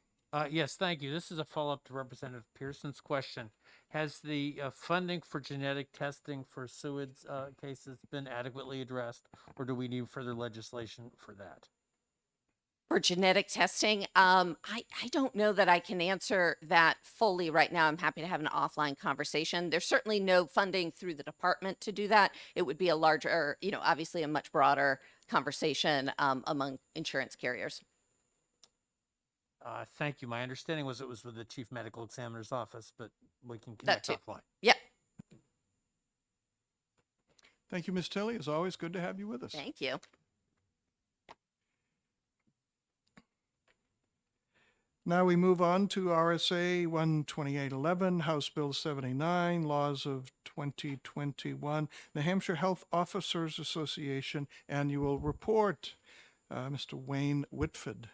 Yes, thank you. This is a follow-up to Representative Pearson's question. Has the funding for genetic testing for sewage cases been adequately addressed, or do we need further legislation for that? For genetic testing, I don't know that I can answer that fully right now. I'm happy to have an offline conversation. There's certainly no funding through the department to do that. It would be a larger, obviously a much broader conversation among insurance carriers. Thank you. My understanding was it was with the chief medical examiner's office, but we can That connect too. offline. Yep. Thank you, Ms. Tilley. It's always good to have you with us. Thank you. Now we move on to RSA 12811, House Bill 79, Laws of 2021, New Hampshire Health Officers Association Annual Report. Mr. Wayne Whitford.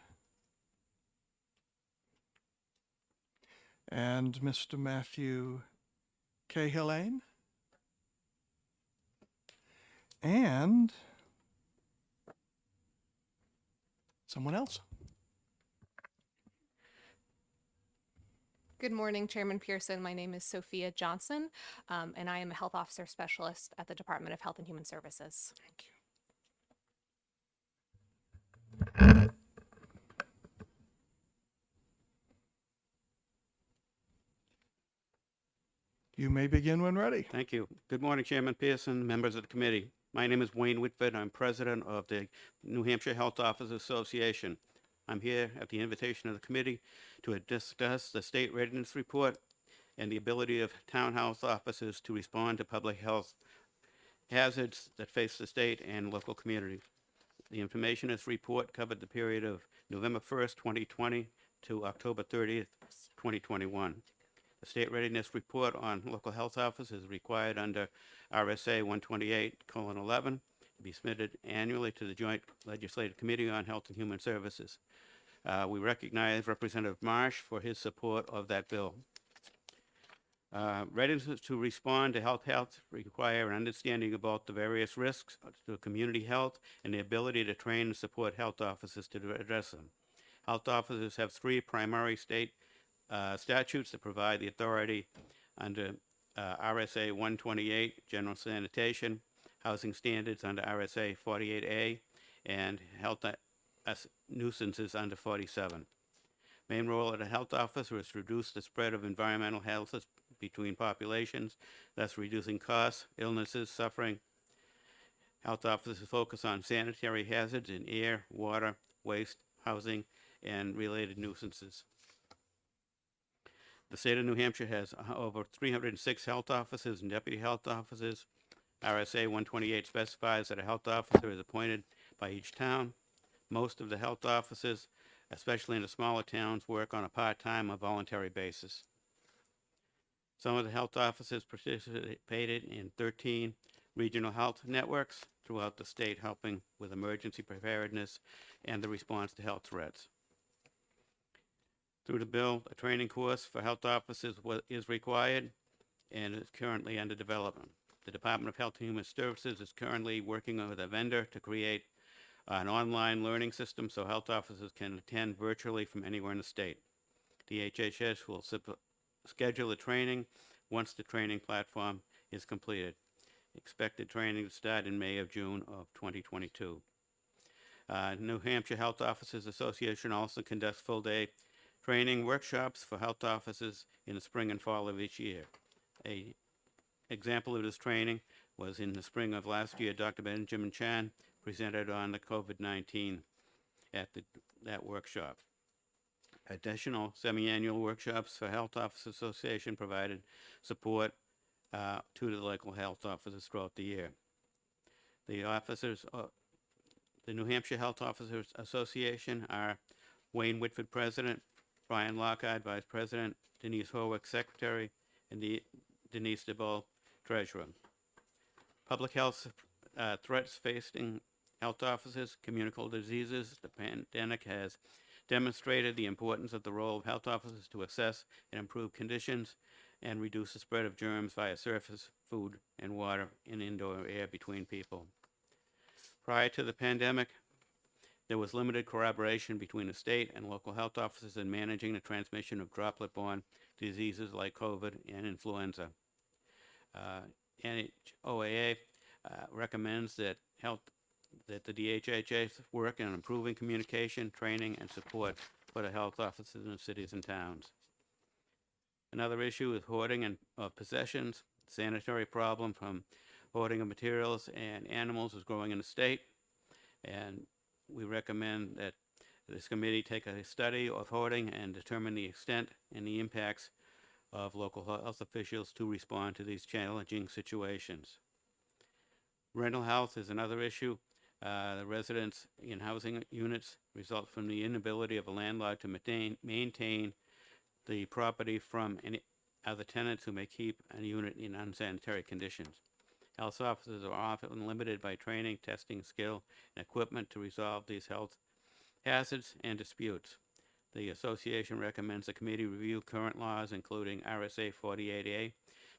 And Mr. Matthew Cahillane. And someone else. Good morning, Chairman Pearson. My name is Sophia Johnson, and I am a health officer specialist at the Department of Health and Human Services. Thank you. You may begin when ready. Thank you. Good morning, Chairman Pearson, members of the committee. My name is Wayne Whitford. I'm president of the New Hampshire Health Officers Association. I'm here at the invitation of the committee to discuss the state readiness report and the ability of town health officers to respond to public health hazards that face the state and local community. The information in this report covered the period of November 1st, 2020 to October 30th, 2021. The state readiness report on local health officers is required under RSA 128:11 to be submitted annually to the Joint Legislative Committee on Health and Human Services. We recognize Representative Marsh for his support of that bill. Readiness to respond to health require an understanding about the various risks to community health and the ability to train and support health officers to address them. Health officers have three primary state statutes that provide the authority under RSA 128, General Sanitation, Housing Standards under RSA 48A, and Health Nuisances under 47. Main role of the health officer is to reduce the spread of environmental health between populations, thus reducing costs, illnesses, suffering. Health officers focus on sanitary hazards in air, water, waste, housing, and related nuisances. The state of New Hampshire has over 306 health officers and deputy health officers. RSA 128 specifies that a health officer is appointed by each town. Most of the health officers, especially in the smaller towns, work on a part-time or voluntary basis. Some of the health officers participated in 13 regional health networks throughout the state, helping with emergency preparedness and the response to health threats. Through the bill, a training course for health officers is required and is currently under development. The Department of Health and Human Services is currently working with a vendor to create an online learning system so health officers can attend virtually from anywhere in the state. The HHS will schedule the training once the training platform is completed. Expected training to start in May or June of 2022. New Hampshire Health Officers Association also conducts full-day training workshops for health officers in the spring and fall of each year. An example of this training was in the spring of last year. Dr. Benjamin Chan presented on the COVID-19 at that workshop. Additional semi-annual workshops for Health Officers Association provided support to the local health officers throughout the year. The officers, the New Hampshire Health Officers Association are Wayne Whitford, President, Brian Lockhart, Vice President, Denise Horwick, Secretary, and Denise DeBoll, Treasurer. Public health threats facing health officers, communicable diseases. The pandemic has demonstrated the importance of the role of health officers to assess and improve conditions and reduce the spread of germs via surface, food, and water and indoor air between people. Prior to the pandemic, there was limited collaboration between the state and local health officers in managing the transmission of droplet-borne diseases like COVID and influenza. NHOAA recommends that the DHHS work on improving communication, training, and support for the health officers in the cities and towns. Another issue is hoarding of possessions. Sanitary problem from hoarding of materials and animals is growing in the state, and we recommend that this committee take a study of hoarding and determine the extent and the impacts of local health officials to respond to these challenging situations. Rental health is another issue. The residents in housing units result from the inability of a landlord to maintain the property from any other tenants who may keep a unit in unsanitary conditions. Health officers are often limited by training, testing, skill, and equipment to resolve these health hazards and disputes. The association recommends the committee review current laws, including RSA 48A,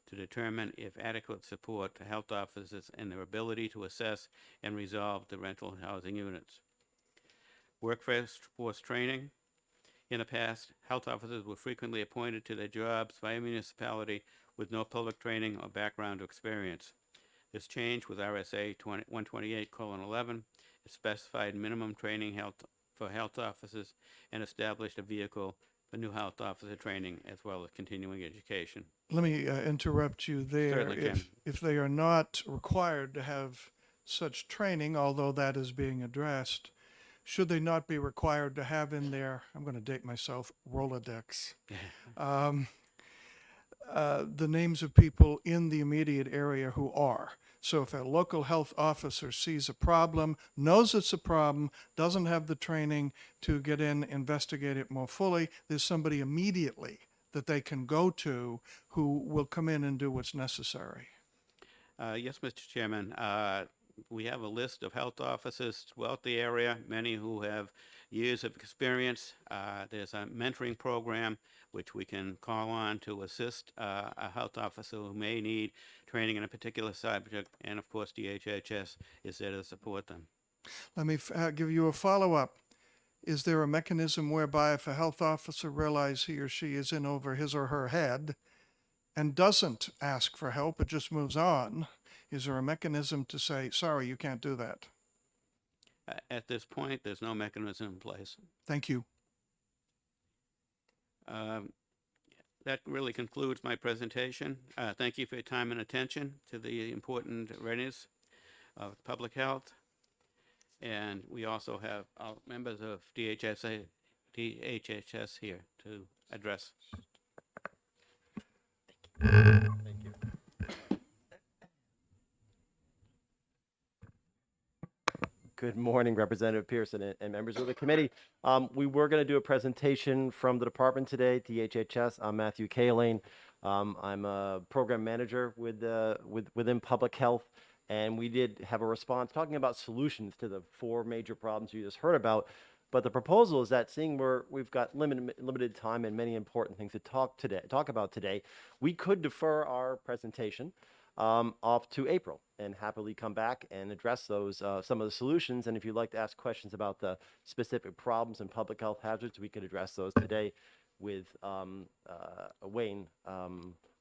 to determine if adequate support to health officers and their ability to assess and resolve the rental housing units. Workforce training. In the past, health officers were frequently appointed to their jobs by a municipality with no public training or background experience. This changed with RSA 128:11. It specified minimum training for health officers and established a vehicle for new health officer training as well as continuing education. Let me interrupt you there. Certainly, Jim. If they are not required to have such training, although that is being addressed, should they not be required to have in their, I'm going to date myself, Rolodex, the names of people in the immediate area who are? So if a local health officer sees a problem, knows it's a problem, doesn't have the training to get in, investigate it more fully, there's somebody immediately that they can go to who will come in and do what's necessary. Yes, Mr. Chairman. We have a list of health officers throughout the area, many who have years of experience. There's a mentoring program which we can call on to assist a health officer who may need training in a particular subject, and of course DHHS is there to support them. Let me give you a follow-up. Is there a mechanism whereby if a health officer realizes he or she is in over his or her head and doesn't ask for help, but just moves on, is there a mechanism to say, sorry, you can't do that? At this point, there's no mechanism in place. Thank you. That really concludes my presentation. Thank you for your time and attention to the important readiness of public health. And we also have our members of DHHS here to address. Thank you. Good morning, Representative Pearson and members of the committee. We were going to do a presentation from the department today, DHHS. I'm Matthew Kaling. I'm a program manager within public health, and we did have a response talking about solutions to the 4 major problems you just heard about. But the proposal is that seeing we've got limited time and many important things to talk about today, we could defer our presentation off to April and happily come back and address those some of the solutions. And if you'd like to ask questions about the specific problems and public health hazards, we could address those today with Wayne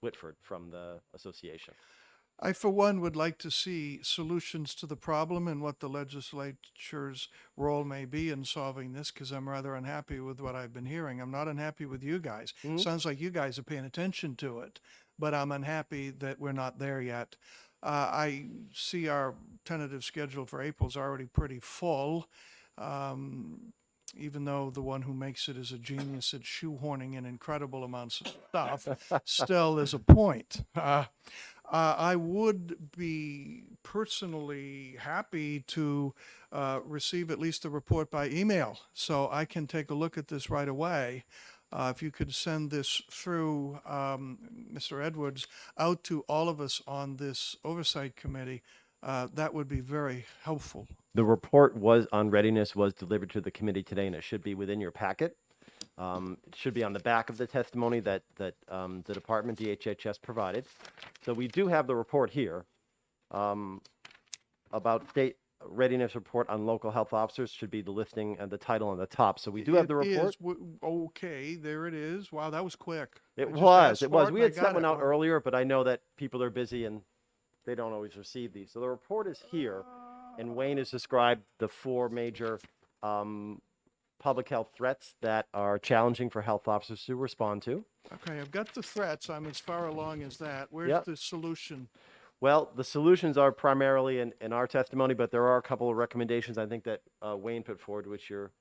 Whitford from the association. I, for one, would like to see solutions to the problem and what the legislature's role may be in solving this, because I'm rather unhappy with what I've been hearing. I'm not unhappy with you guys. Sounds like you guys are paying attention to it, but I'm unhappy that we're not there yet. I see our tentative schedule for April is already pretty full. Even though the one who makes it is a genius at shoehorning in incredible amounts of stuff, still there's a point. I would be personally happy to receive at least a report by email so I can take a look at this right away. If you could send this through, Mr. Edwards, out to all of us on this Oversight Committee, that would be very helpful. The report on readiness was delivered to the committee today, and it should be within your packet. It should be on the back of the testimony that the department, DHHS, provided. So we do have the report here about state readiness report on local health officers. Should be the listing and the title on the top. So we do have the report. Okay, there it is. Wow, that was quick. It I just was. asked It for was. and We I had got sent one it. out earlier, but I know that people are busy and they don't always receive these. So the report is here, and Wayne has described the 4 major public health threats that are challenging for health officers to respond to. Okay, I've got the threats. I'm as far along as that. Where's Yep. the solution? Well, the solutions are primarily in our testimony, but there are a couple of recommendations I think that Wayne put forward, which you're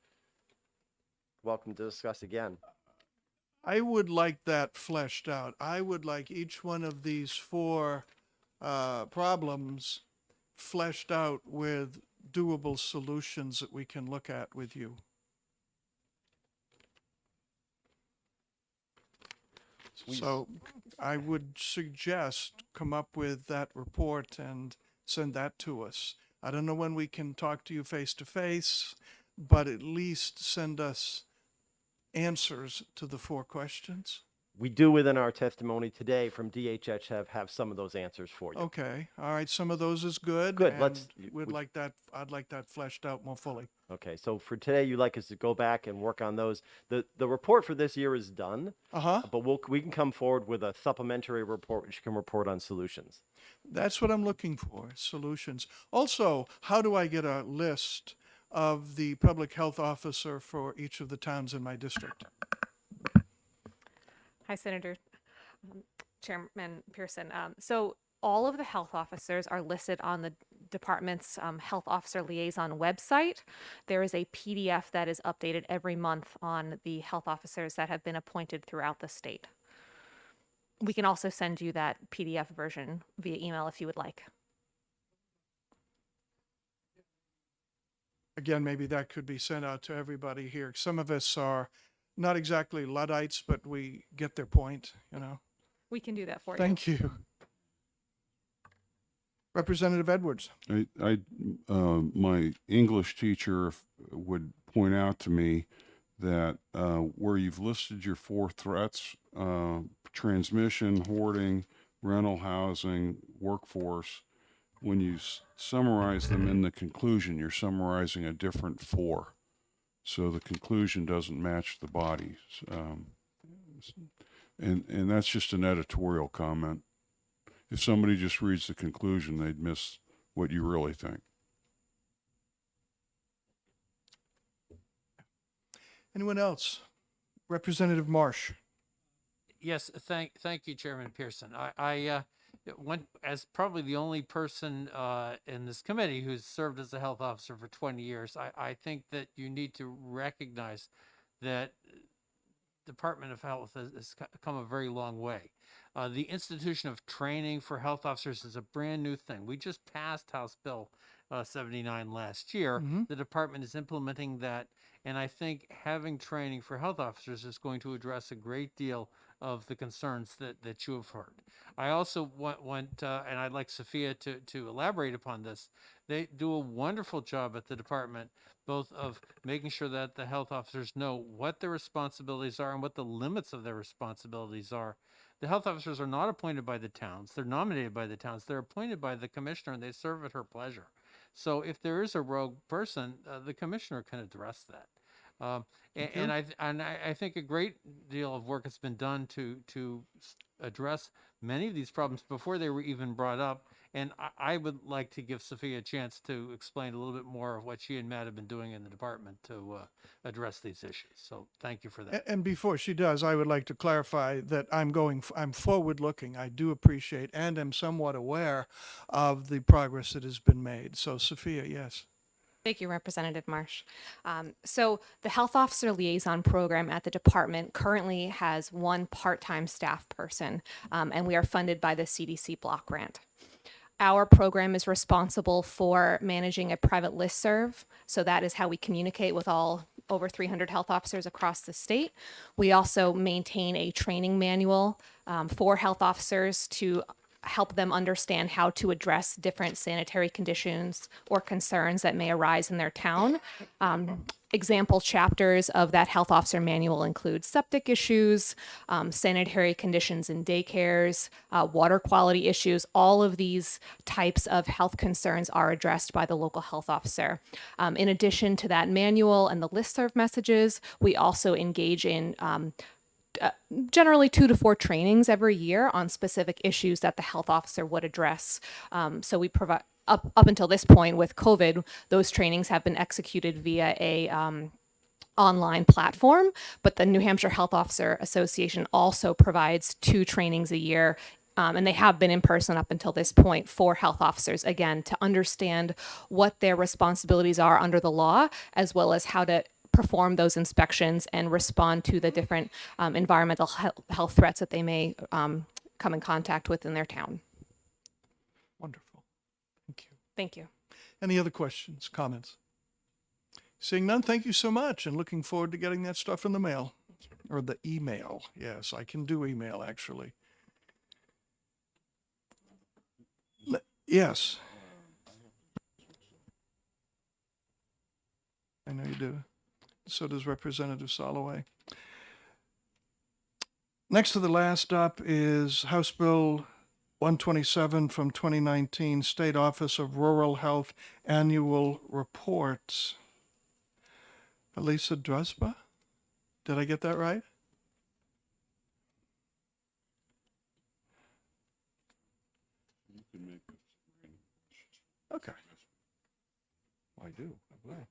welcome to discuss again. I would like that fleshed out. I would like each one of these 4 problems fleshed out with doable solutions that we can look at with you. So I would suggest come up with that report and send that to us. I don't know when we can talk to you face to face, but at least send us answers to the 4 questions. We do within our testimony today from DHH have some of those answers for you. Okay, all right, some of those is good. Good, and let's- I'd like that fleshed out more fully. Okay, so for today, you'd like us to go back and work on those. The report for this year is done, Uh-huh, but we can come forward with a supplementary report which can report on solutions. that's what I'm looking for, solutions. Also, how do I get a list of the public health officer for each of the towns in my district? Hi, Senator Chairman Pearson. So all of the health officers are listed on the department's health officer liaison website. There is a PDF that is updated every month on the health officers that have been appointed throughout the state. We can also send you that PDF version via email if you would like. Again, maybe that could be sent out to everybody here. Some of us are not exactly Luddites, but we get their point, you know. We can do that for you. Thank you. Representative Edwards. My English teacher would point out to me that where you've listed your 4 threats, transmission, hoarding, rental housing, workforce, when you summarize them in the conclusion, you're summarizing a different 4. So the conclusion doesn't match the body. And that's just an editorial comment. If somebody just reads the conclusion, they'd miss what you really think. Anyone else? Representative Marsh. Yes, thank you, Chairman Pearson. I went as probably the only person in this committee who's served as a health officer for 20 years. I think that you need to recognize that Department of Health has come a very long way. The institution of training for health officers is a brand new thing. We just passed House Bill 79 last year. Mhm. The department is implementing that, and I think having training for health officers is going to address a great deal of the concerns that you have heard. I also want and I'd like Sophia to elaborate upon this. They do a wonderful job at the department, both of making sure that the health officers know what their responsibilities are and what the limits of their responsibilities are. The health officers are not appointed by the towns. They're nominated by the towns. They're appointed by the commissioner, and they serve at her pleasure. So if there is a rogue person, the commissioner can address that. And I think a great deal of work has been done to address many of these problems before they were even brought up. And I would like to give Sophia a chance to explain a little bit more of what she and Matt have been doing in the department to address these issues. So thank you for that. And before she does, I would like to clarify that I'm forward looking. I do appreciate and am somewhat aware of the progress that has been made. So Sophia, yes. Thank you, Representative Marsh. So the Health Officer Liaison Program at the department currently has 1 part-time staff person, and we are funded by the CDC block grant. Our program is responsible for managing a private listserv, so that is how we communicate with all over 300 health officers across the state. We also maintain a training manual for health officers to help them understand how to address different sanitary conditions or concerns that may arise in their town. Example chapters of that health officer manual include septic issues, sanitary conditions in daycares, water quality issues. All of these types of health concerns are addressed by the local health officer. In addition to that manual and the listserv messages, we also engage in generally 2 to 4 trainings every year on specific issues that the health officer would address. So we provide, up until this point with COVID, those trainings have been executed via a online platform, but the New Hampshire Health Officer Association also provides 2 trainings a year. And they have been in person up until this point for health officers, again, to understand what their responsibilities are under the law, as well as how to perform those inspections and respond to the different environmental health threats that they may come in contact with in their town. Wonderful. Thank you. Thank you. Any other questions, comments? Seeing none, thank you so much, and looking forward to getting that stuff in the mail. Or the email. Yes, I can do email, actually. Yes. I know you do. So does Representative Soloway. Next to the last up is House Bill 127 from 2019, State Office of Rural Health Annual Reports. Elisa Drusba? Did I get that right? You can make this. Okay. I do. I will.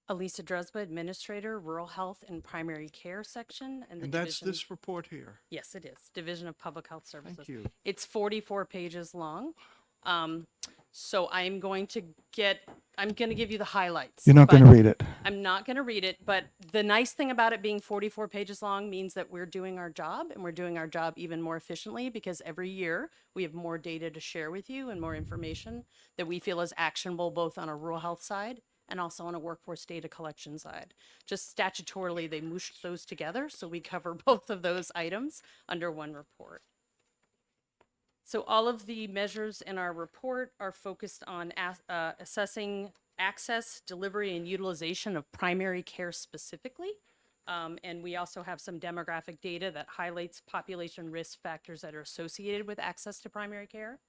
Elisa Dresba, Administrator, Rural Health and Primary Care Section. And that's this report here. Yes, it is. Division of Public Health Services. Thank you. It's 44 pages long. So I'm going to give you the highlights. You're not going to read it. I'm not going to read it, but the nice thing about it being 44 pages long means that we're doing our job, and we're doing our job even more efficiently because every year we have more data to share with you and more information that we feel is actionable both on a rural health side and also on a workforce data collection side. Just statutorily, they mushed those together, so we cover both of those items under one report. So all of the measures in our report are focused on assessing access, delivery, and utilization of primary care specifically. And we also have some demographic data that highlights population risk factors that are associated with access to primary care.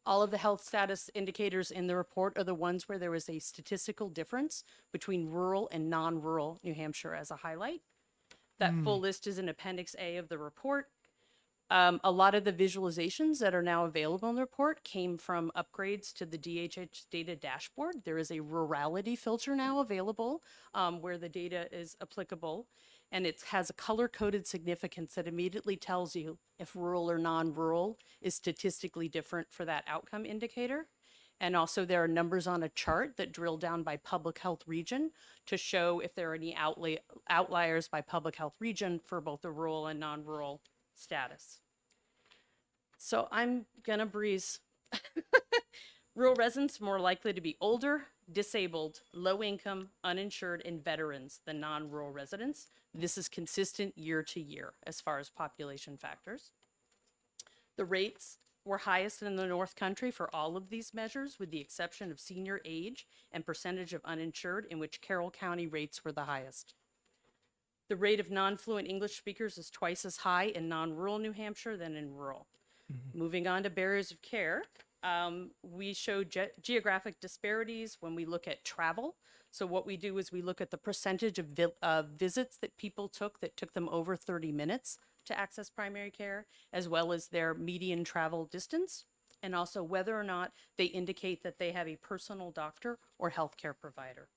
All of the health status indicators in the report are the ones where there was a statistical difference between rural and non-rural New Hampshire as a highlight. That full list is in Appendix A of the report. A lot of the visualizations that are now available in the report came from upgrades to the DHH data dashboard. There is a rurality filter now available where the data is applicable, and it has a color-coded significance that immediately tells you if rural or non-rural is statistically different for that outcome indicator. And also there are numbers on a chart that drill down by public health region to show if there are any outliers by public health region for both the rural and non-rural status. So I'm gonna breeze. Rural residents more likely to be older, disabled, low income, uninsured, and veterans than non-rural residents. This is consistent year to year as far as population factors. The rates were highest in the North Country for all of these measures, with the exception of senior age and percentage of uninsured, in which Carroll County rates were the highest. The rate of non-fluent English speakers is twice as high in non-rural New Hampshire than in rural. Moving on to barriers of care, we show geographic disparities when we look at travel. So what we do is we look at the percentage of visits that people took that took them over 30 minutes to access primary care, as well as their median travel distance, and also whether or not they indicate that they have a personal doctor or healthcare provider.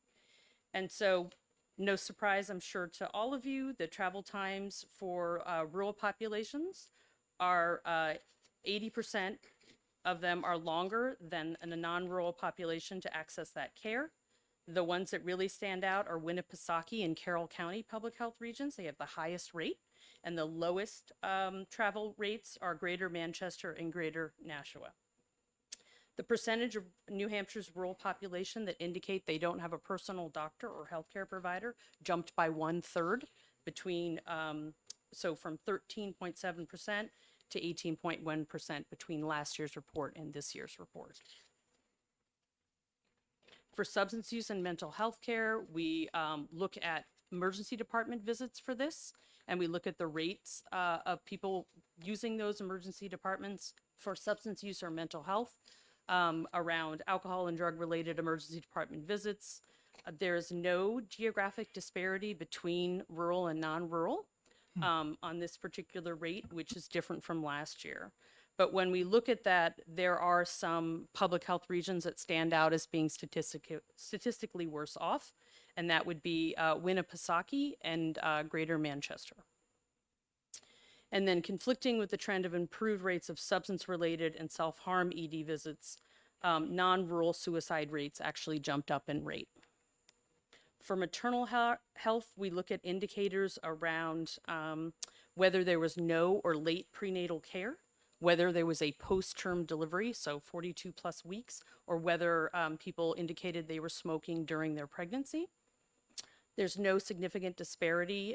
And so, no surprise, I'm sure, to all of you, the travel times for rural populations are 80% of them are longer than in a non-rural population to access that care. The ones that really stand out are Winnipesaukee and Carroll County public health regions. They have the highest rate, and the lowest travel rates are Greater Manchester and Greater Nashua. The percentage of New Hampshire's rural population that indicate they don't have a personal doctor or healthcare provider jumped by 1/3 between, so from 13.7% to 18.1% between last year's report and this year's report. For substance use and mental health care, we look at emergency department visits for this, and we look at the rates of people using those emergency departments for substance use or mental health. Around alcohol and drug-related emergency department visits. There's no geographic disparity between rural and non-rural on this particular rate, which is different from last year. But when we look at that, there are some public health regions that stand out as being statistically worse off, and that would be Winnipesaukee and Greater Manchester. And then conflicting with the trend of improved rates of substance-related and self-harm ED visits, non-rural suicide rates actually jumped up in rate. For maternal health, we look at indicators around whether there was no or late prenatal care, whether there was a post-term delivery, so 42 plus weeks, or whether people indicated they were smoking during their pregnancy. There's no significant disparity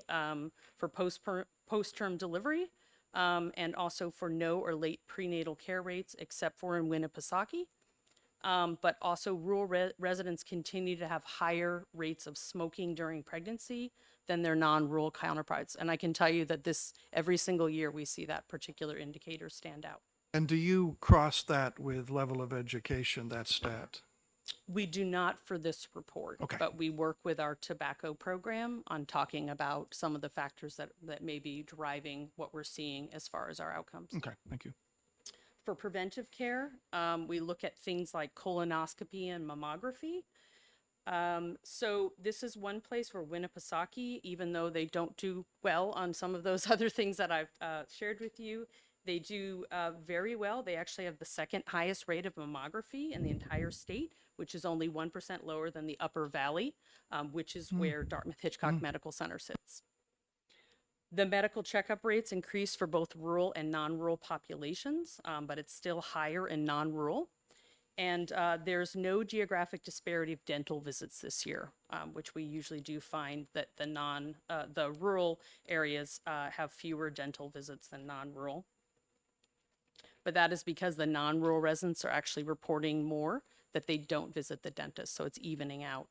for post-term delivery, and also for no or late prenatal care rates, except for in Winnipesaukee. But also rural residents continue to have higher rates of smoking during pregnancy than their non-rural counterparts. And I can tell you that every single year we see that particular indicator stand out. And do you cross that with level of education, that stat? We do not for this report, Okay. but we work with our tobacco program on talking about some of the factors that may be driving what we're seeing as far as our outcomes. Okay, thank you. For preventive care, we look at things like colonoscopy and mammography. So this is one place where Winnipesaukee, even though they don't do well on some of those other things that I've shared with you, they do very well. They actually have the second highest rate of mammography in the entire state, which is only 1% lower than the Upper Valley, which is where Dartmouth-Hitchcock Medical Center sits. The medical checkup rates increase for both rural and non-rural populations, but it's still higher in non-rural. And there's no geographic disparity of dental visits this year, which we usually do find that the rural areas have fewer dental visits than non-rural. But that is because the non-rural residents are actually reporting more that they don't visit the dentist. So it's evening out,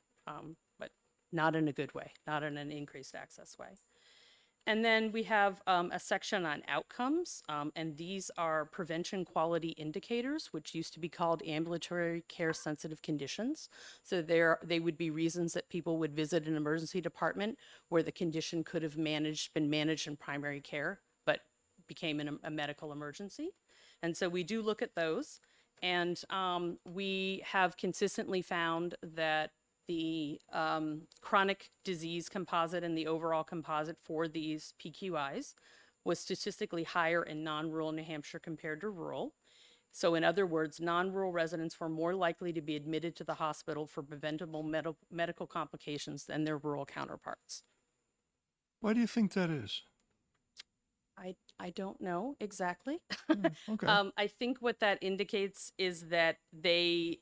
but not in a good way, not in an increased access way. And then we have a section on outcomes, and these are prevention quality indicators, which used to be called ambulatory care sensitive conditions. So they would be reasons that people would visit an emergency department where the condition could have been managed in primary care, but became a medical emergency. And so we do look at those, and we have consistently found that the chronic disease composite and the overall composite for these PQIs was statistically higher in non-rural New Hampshire compared to rural. So in other words, non-rural residents were more likely to be admitted to the hospital for preventable medical complications than their rural counterparts. Why do you think that is? I don't know exactly. Okay. I think what that indicates is that they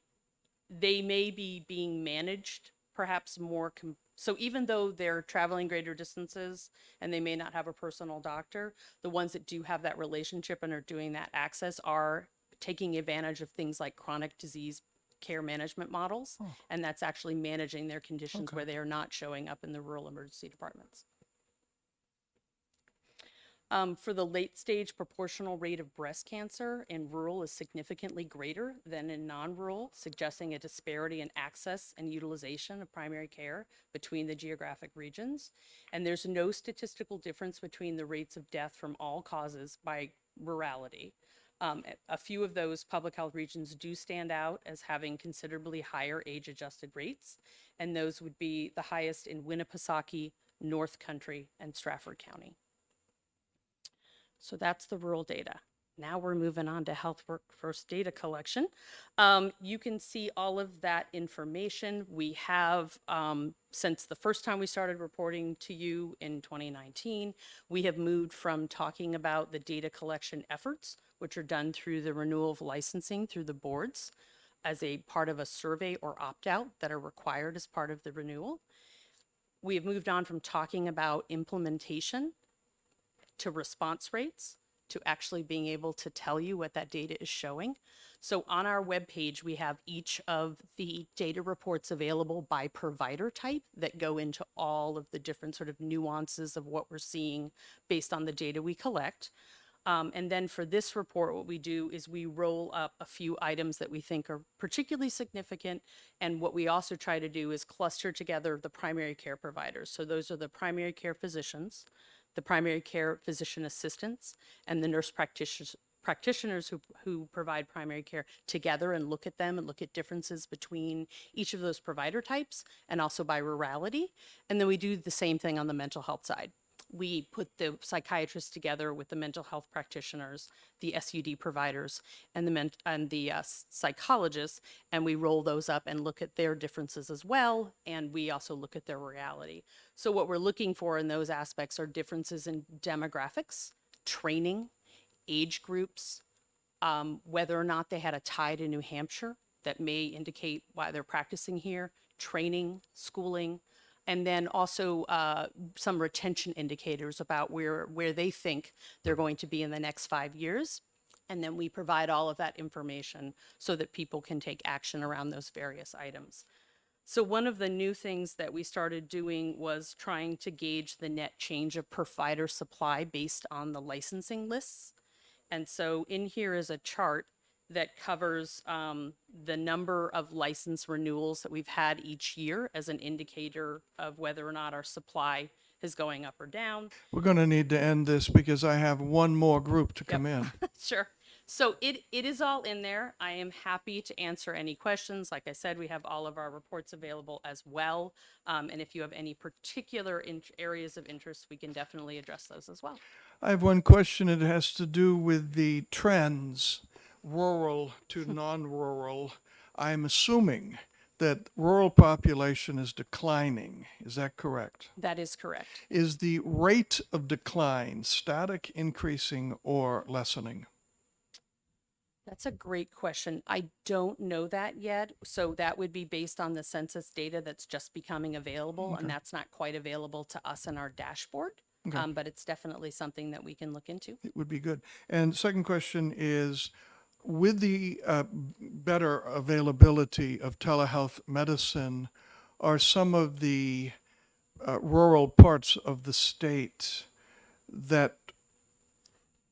may be being managed perhaps more. So even though they're traveling greater distances and they may not have a personal doctor, the ones that do have that relationship and are doing that access are taking advantage of things like chronic disease care management models. Oh. And that's actually managing their conditions Okay. where they are not showing up in the rural emergency departments. For the late stage proportional rate of breast cancer in rural is significantly greater than in non-rural, suggesting a disparity in access and utilization of primary care between the geographic regions. And there's no statistical difference between the rates of death from all causes by rurality. A few of those public health regions do stand out as having considerably higher age-adjusted rates, and those would be the highest in Winnipesaukee, North Country, and Stratford County. So that's the rural data. Now we're moving on to health workforce data collection. You can see all of that information. We have, since the first time we started reporting to you in 2019, we have moved from talking about the data collection efforts, which are done through the renewal of licensing through the boards as a part of a survey or opt-out that are required as part of the renewal. We have moved on from talking about implementation to response rates, to actually being able to tell you what that data is showing. So on our webpage, we have each of the data reports available by provider type that go into all of the different sort of nuances of what we're seeing based on the data we collect. And then for this report, what we do is we roll up a few items that we think are particularly significant. And what we also try to do is cluster together the primary care providers. So those are the primary care physicians, the primary care physician assistants, and the nurse practitioners who provide primary care together and look at them and look at differences between each of those provider types and also by rurality. And then we do the same thing on the mental health side. We put the psychiatrists together with the mental health practitioners, the SUD providers, and the psychologists, and we roll those up and look at their differences as well, and we also look at their reality. So what we're looking for in those aspects are differences in demographics, training, age groups, whether or not they had a tie to New Hampshire that may indicate why they're practicing here, training, schooling, and then also some retention indicators about where they think they're going to be in the next 5 years. And then we provide all of that information so that people can take action around those various items. So one of the new things that we started doing was trying to gauge the net change of provider supply based on the licensing lists. And so in here is a chart that covers the number of license renewals that we've had each year as an indicator of whether or not our supply is going up or down. We're going to need to end this because I have one more group to come in. Sure. So it is all in there. I am happy to answer any questions. Like I said, we have all of our reports available as well. And if you have any particular areas of interest, we can definitely address those as well. I have one question. It has to do with the trends, rural to non-rural. I'm assuming that rural population is declining. Is that correct? That is correct. Is the rate of decline static, increasing, or lessening? That's a great question. I don't know that yet. So that would be based on the census data that's just becoming available, and that's not quite available to us in our dashboard. Okay. But it's definitely something that we can look into. It would be good. And second question is, with the better availability of telehealth medicine, are some of the rural parts of the state that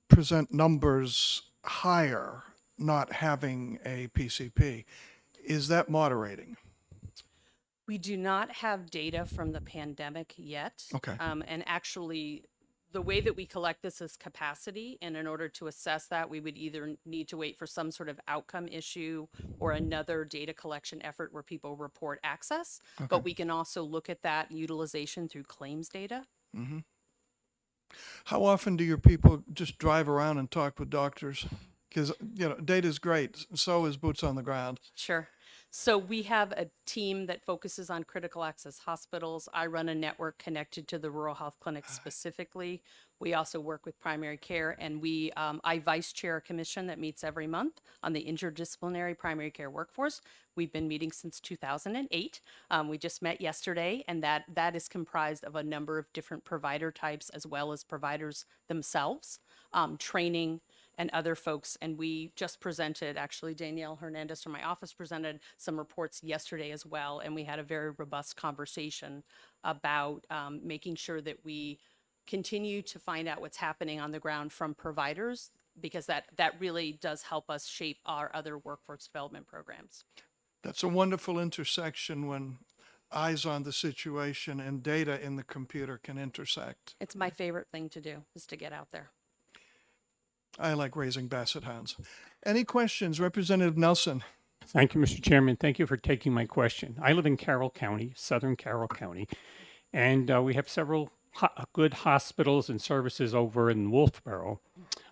present numbers higher not having a PCP, is that moderating? We do not have data from the pandemic yet. Okay. And actually, the way that we collect this is capacity. And in order to assess that, we would either need to wait for some sort of outcome issue or another data collection effort where people report access. Okay. But we can also look at that utilization through claims data. Mm-hmm. How often do your people just drive around and talk with doctors? Because, you know, data is great. So is boots on the ground. Sure. So we have a team that focuses on critical access hospitals. I run a network connected to the rural health clinics specifically. We also work with primary care, and I vice chair a commission that meets every month on the interdisciplinary primary care workforce. We've been meeting since 2008. We just met yesterday, and that is comprised of a number of different provider types as well as providers themselves, training, and other folks. And we just presented, actually, Danielle Hernandez from my office presented some reports yesterday as well. And we had a very robust conversation about making sure that we continue to find out what's happening on the ground from providers, because that really does help us shape our other workforce development programs. That's a wonderful intersection when eyes on the situation and data in the computer can intersect. It's my favorite thing to do, is to get out there. I like raising basset hounds. Any questions? Representative Nelson. Thank you, Mr. Chairman. Thank you for taking my question. I live in Carroll County, southern Carroll County, and we have several good hospitals and services over in Wolfboro.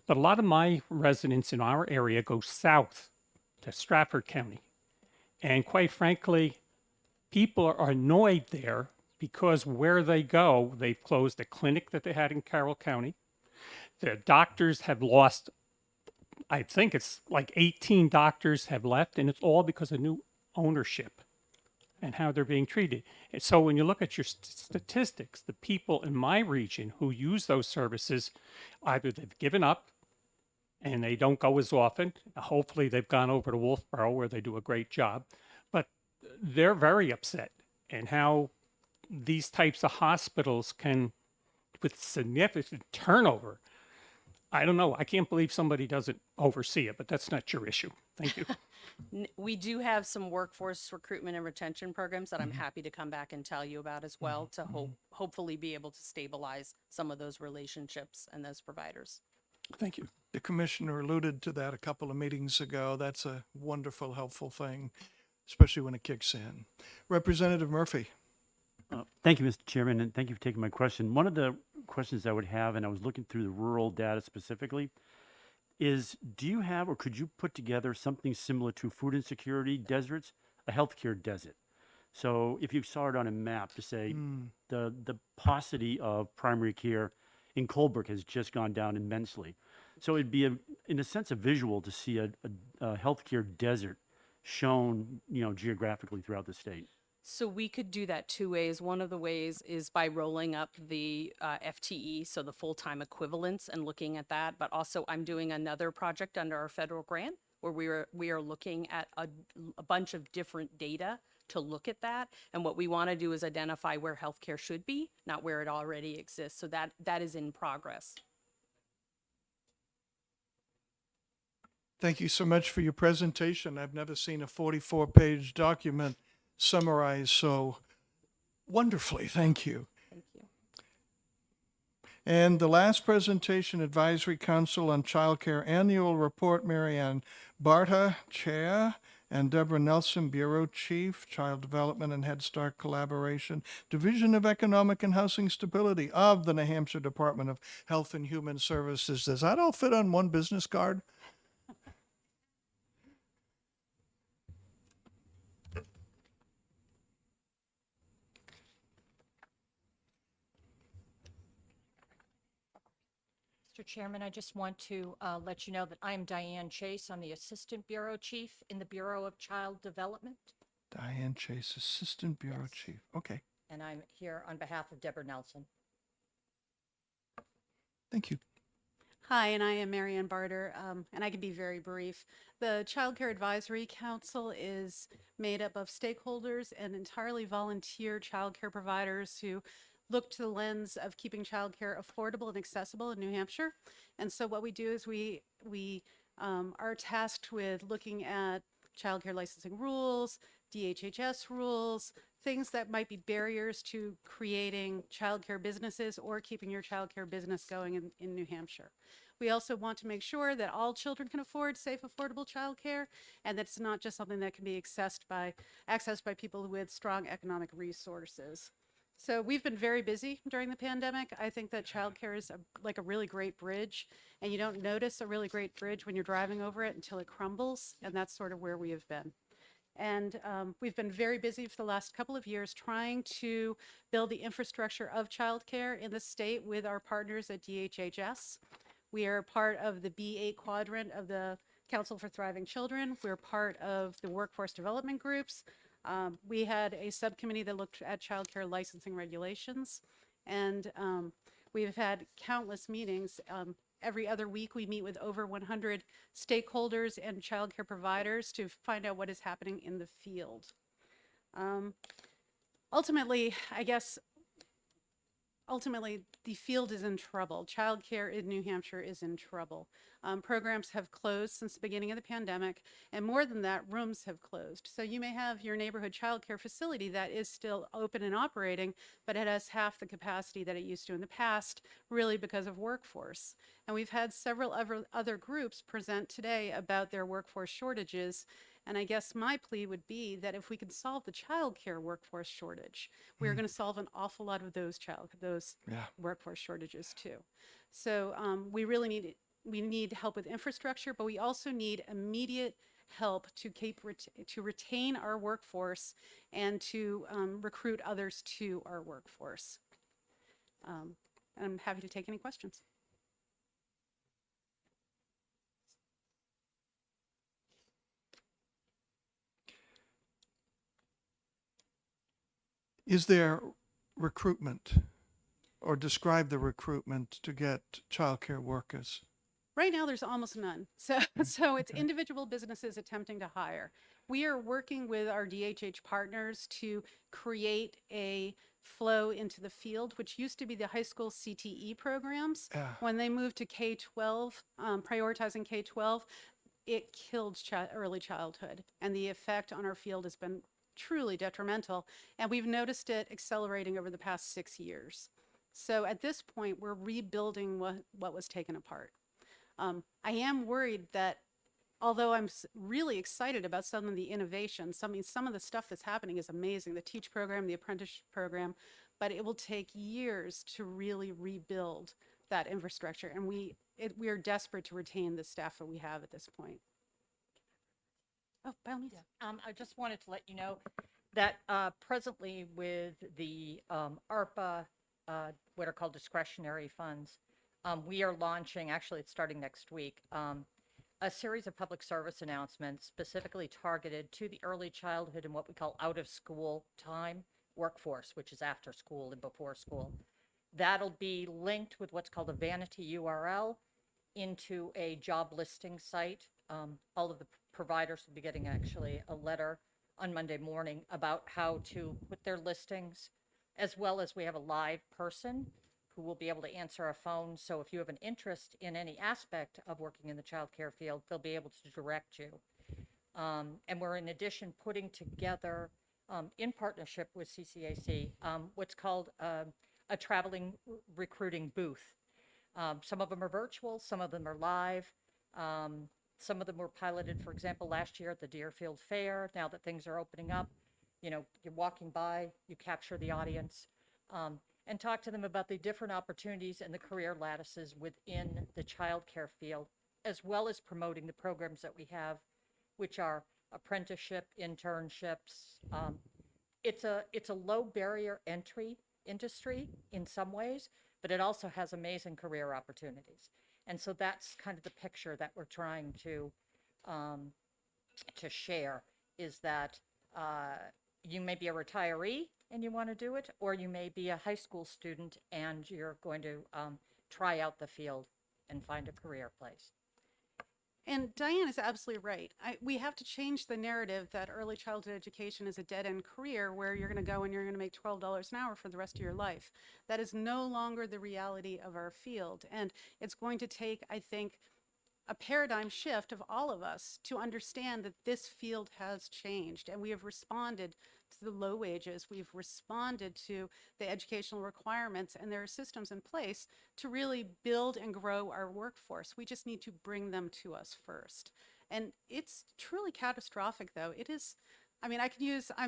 But a lot of my residents in our area go south to Stratford County. And quite frankly, people are annoyed there because where they go, they've closed a clinic that they had in Carroll County. The doctors have lost, I think it's like 18 doctors have left, and it's all because of new ownership and how they're being treated. And so when you look at your statistics, the people in my region who use those services, either they've given up and they don't go as often. Hopefully they've gone over to Wolfboro where they do a great job, but they're very upset. And how these types of hospitals can, with significant turnover, I don't know. I can't believe somebody doesn't oversee it, but that's not your issue. Thank you. We do have some workforce recruitment and retention programs that I'm happy to come back and tell you about as well, to hopefully be able to stabilize some of those relationships and those providers. Thank you. The commissioner alluded to that a couple of meetings ago. That's a wonderful, helpful thing, especially when it kicks in. Representative Murphy. Thank you, Mr. Chairman, and thank you for taking my question. One of the questions I would have, and I was looking through the rural data specifically, is do you have or could you put together something similar to food insecurity deserts, a healthcare desert? So if you saw it on a map to say the paucity of primary care in Colebrook has just gone down immensely. So it'd be, in a sense, a visual to see a healthcare desert shown, geographically throughout the state. So we could do that two ways. One of the ways is by rolling up the FTE, so the full-time equivalents, and looking at that. But also, I'm doing another project under our federal grant where we are looking at a bunch of different data to look at that. And what we want to do is identify where healthcare should be, not where it already exists. So that is in progress. Thank you so much for your presentation. I've never seen a 44-page document summarized so wonderfully. Thank you. Thank you. And the last presentation, Advisory Council on Childcare Annual Report, Marianne Barta, Chair, and Deborah Nelson, Bureau Chief, Child Development and Head Start Collaboration, Division of Economic and Housing Stability of the New Hampshire Department of Health and Human Services. Does that all fit on one business card? Mr. Chairman, I just want to let you know that I am Diane Chase. I'm the Assistant Bureau Chief in the Bureau of Child Development, Diane Chase, Assistant Bureau Chief. Okay, and I'm here on behalf of Deborah Nelson. thank you. Hi, and I am Marianne Barter, and I can be very brief. The Child Care Advisory Council is made up of stakeholders and entirely volunteer child care providers who look to the lens of keeping childcare affordable and accessible in New Hampshire. And so what we do is we are tasked with looking at childcare licensing rules, DHHS rules, things that might be barriers to creating childcare businesses or keeping your childcare business going in New Hampshire. We also want to make sure that all children can afford safe, affordable childcare, and that it's not just something that can be accessed by people with strong economic resources. So we've been very busy during the pandemic. I think that childcare is like a really great bridge, and you don't notice a really great bridge when you're driving over it until it crumbles, and that's sort of where we have been. And we've been very busy for the last couple of years trying to build the infrastructure of childcare in the state with our partners at DHHS. We are part of the B8 quadrant of the Council for Thriving Children. We're part of the workforce development groups. We had a subcommittee that looked at childcare licensing regulations, and we've had countless meetings. Every other week, we meet with over 100 stakeholders and childcare providers to find out what is happening in the field. Ultimately, the field is in trouble. Childcare in New Hampshire is in trouble. Programs have closed since the beginning of the pandemic, and more than that, rooms have closed. So you may have your neighborhood childcare facility that is still open and operating, but it has half the capacity that it used to in the past, really because of workforce. And we've had several other groups present today about their workforce shortages. And I guess my plea would be that if we can solve the childcare workforce shortage, we're going to solve an awful lot of those workforce shortages too. So we really need help with infrastructure, but we also need immediate help to retain our workforce and to recruit others to our workforce. And I'm happy to take any questions. Is there recruitment, or describe the recruitment to get childcare workers? Right now, there's almost none. So it's individual businesses attempting to hire. We are working with our DHH partners to create a flow into the field, which used to be the high school CTE programs. When they moved to K-12, prioritizing K-12, it killed early childhood. And the effect on our field has been truly detrimental. And we've noticed it accelerating over the past 6 years. So at this point, we're rebuilding what was taken apart. I am worried that although I'm really excited about some of the innovations, some of the stuff that's happening is amazing, the TEACH program, the apprenticeship program, but it will take years to really rebuild that infrastructure. And we are desperate to retain the staff that we have at this point. Oh, by all means. I just wanted to let you know that presently with the ARPA, what are called discretionary funds, We are launching, actually, it's starting next week, a series of public service announcements specifically targeted to the early childhood and what we call out of school time workforce, which is after school and before school. That'll be linked with what's called a vanity URL into a job listing site. All of the providers will be getting actually a letter on Monday morning about how to put their listings, as well as we have a live person who will be able to answer a phone. So if you have an interest in any aspect of working in the childcare field, they'll be able to direct you. And we're in addition putting together, in partnership with CCAC, what's called a traveling recruiting booth. Some of them are virtual, some of them are live. Some of them were piloted, for example, last year at the Deerfield Fair. Now that things are opening up, you're walking by, you capture the audience, and talk to them about the different opportunities and the career lattices within the childcare field, as well as promoting the programs that we have, which are apprenticeship, internships. It's a low barrier entry industry in some ways, but it also has amazing career opportunities. And so that's kind of the picture that we're trying to share, is that you may be a retiree and you want to do it, or you may be a high school student and you're going to try out the field and find a career place. And Diane is absolutely right. We have to change the narrative that early childhood education is a dead-end career where you're going to go and you're going to make $12 an hour for the rest of your life. That is no longer the reality of our field. And it's going to take, I think, a paradigm shift of all of us to understand that this field has changed, and we have responded to the low wages. We've responded to the educational requirements, and there are systems in place to really build and grow our workforce. We just need to bring them to us first. And it's truly catastrophic, though. It is, I'm